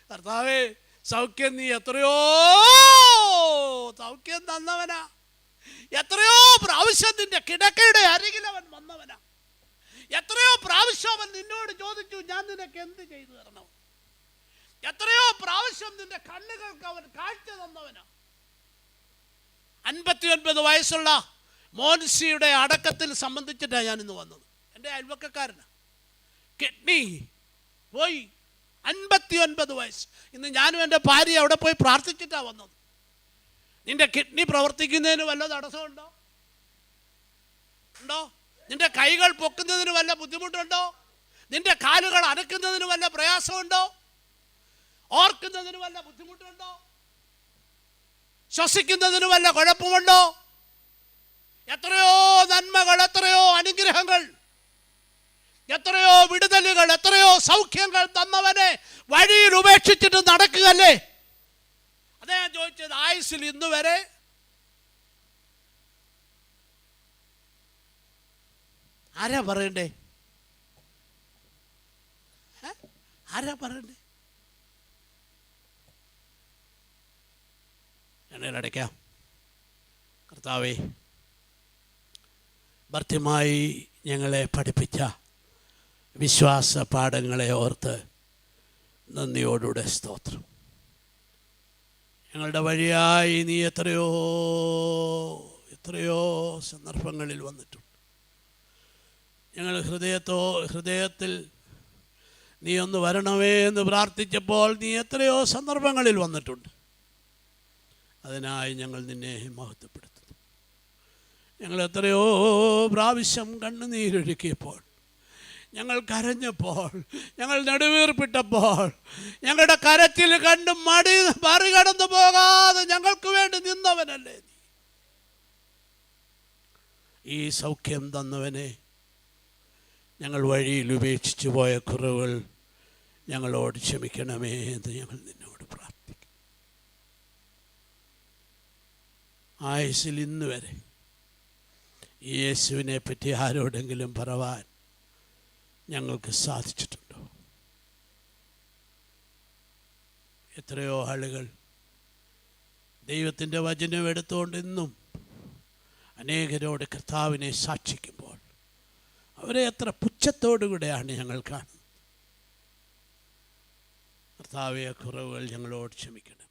കർത്താവേ, സൗഖ്യം നീ എത്രയോ സൗഖ്യം തന്നവനാ. എത്രയോ പ്രാവശ്യം നിന്റെ കിടക്കയുടെ അരികിൽ അവൻ വന്നവനാ. എത്രയോ പ്രാവശ്യം അവൻ നിന്നോട് ചോദിച്ചു, ഞാൻ നിനക്ക് എന്ത് ചെയ്തു തരണം? എത്രയോ പ്രാവശ്യം നിന്റെ കണ്ണുകൾക്ക് അവൻ കാഴ്ച തന്നവനാ. 59 വയസ്സുള്ള മോൻസിയുടെ അടക്കത്തിൽ സംബന്ധിച്ചിട്ടാണ് ഞാൻ ഇന്ന് വന്നത്. എൻ്റെ അയൽവക്കക്കാരനാണ്. കിഡ്നി പോയി, 59 വയസ്സ്. ഇന്ന് ഞാനും എൻ്റെ ഭാര്യ അവിടെ പോയി പ്രാർത്ഥിച്ചിട്ടാണ് വന്നത്. നിന്റെ കിഡ്നി പ്രവർത്തിക്കുന്നതിന് വല്ല തടസ്സമുണ്ടോ? ഉണ്ടോ? നിന്റെ കൈകൾ പൊക്കുന്നതിന് വല്ല ബുദ്ധിമുട്ടുണ്ടോ? നിന്റെ കാലുകൾ അനക്കുന്നതിന് വല്ല പ്രയാസമുണ്ടോ? ഓർക്കുന്നതിന് വല്ല ബുദ്ധിമുട്ടുണ്ടോ? ശ്വസിക്കുന്നതിന് വല്ല കുഴപ്പമുണ്ടോ? എത്രയോ നന്മകൾ, എത്രയോ അനുഗ്രഹങ്ങൾ, എത്രയോ വിടുതലുകൾ, എത്രയോ സൗഖ്യങ്ങൾ തന്നവനെ വഴിയിൽ ഉപേക്ഷിച്ചിട്ട് നടക്കുകയല്ലേ? അതേ ഞാൻ ചോദിച്ചത്. ആയുസ്സിൽ ഇന്ന് വരെ ആരാ പറയണ്ടേ? ആരാ പറയണ്ടേ? എണ്ണയിലടയ്ക്കാം. കർത്താവേ, ഭർത്യമായി ഞങ്ങളെ പഠിപ്പിച്ച വിശ്വാസ പാഠങ്ങളെ ഓർത്ത് നന്ദിയോടുകൂടെ സ്തോത്രം. ഞങ്ങളുടെ വഴിയായി നീ എത്രയോ സന്ദർഭങ്ങളിൽ വന്നിട്ടുണ്ട്. ഞങ്ങൾ ഹൃദയത്തിൽ നീ ഒന്ന് വരണമേ എന്ന് പ്രാർത്ഥിച്ചപ്പോൾ നീ എത്രയോ സന്ദർഭങ്ങളിൽ വന്നിട്ടുണ്ട്. അതിനായി ഞങ്ങൾ നിന്നെ മഹത്വപ്പെടുത്തുന്നു. ഞങ്ങൾ എത്രയോ പ്രാവശ്യം കണ്ണുനീരൊഴുക്കിയപ്പോൾ, ഞങ്ങൾ കരഞ്ഞപ്പോൾ, ഞങ്ങൾ നെടുവീർപ്പിട്ടപ്പോൾ, ഞങ്ങളുടെ കരച്ചിൽ കണ്ട് മറികടന്നു പോകാതെ ഞങ്ങൾക്ക് വേണ്ടി നിന്നവനല്ലേ നീ. ഈ സൗഖ്യം തന്നവനെ, ഞങ്ങൾ വഴിയിൽ ഉപേക്ഷിച്ചു പോയ കുറവുകൾ ഞങ്ങളോട് ക്ഷമിക്കണമേ എന്ന് ഞങ്ങൾ നിന്നോട് പ്രാർത്ഥിക്കും. ആയുസ്സിൽ ഇന്ന് വരെ യേശുവിനെ പറ്റി ആരോടെങ്കിലും പറവാൻ ഞങ്ങൾക്ക് സാധിച്ചിട്ടുണ്ടോ? എത്രയോ ആളുകൾ ദൈവത്തിൻ്റെ വചനം എടുത്തുകൊണ്ട് ഇന്നും അനേകരോട് കർത്താവിനെ സാക്ഷിക്കുമ്പോൾ അവരെ എത്ര പുച്ഛത്തോടുകൂടെയാണ് ഞങ്ങൾ കാണുന്നത്. കർത്താവേ, കുറവുകൾ ഞങ്ങളോട് ക്ഷമിക്കണം.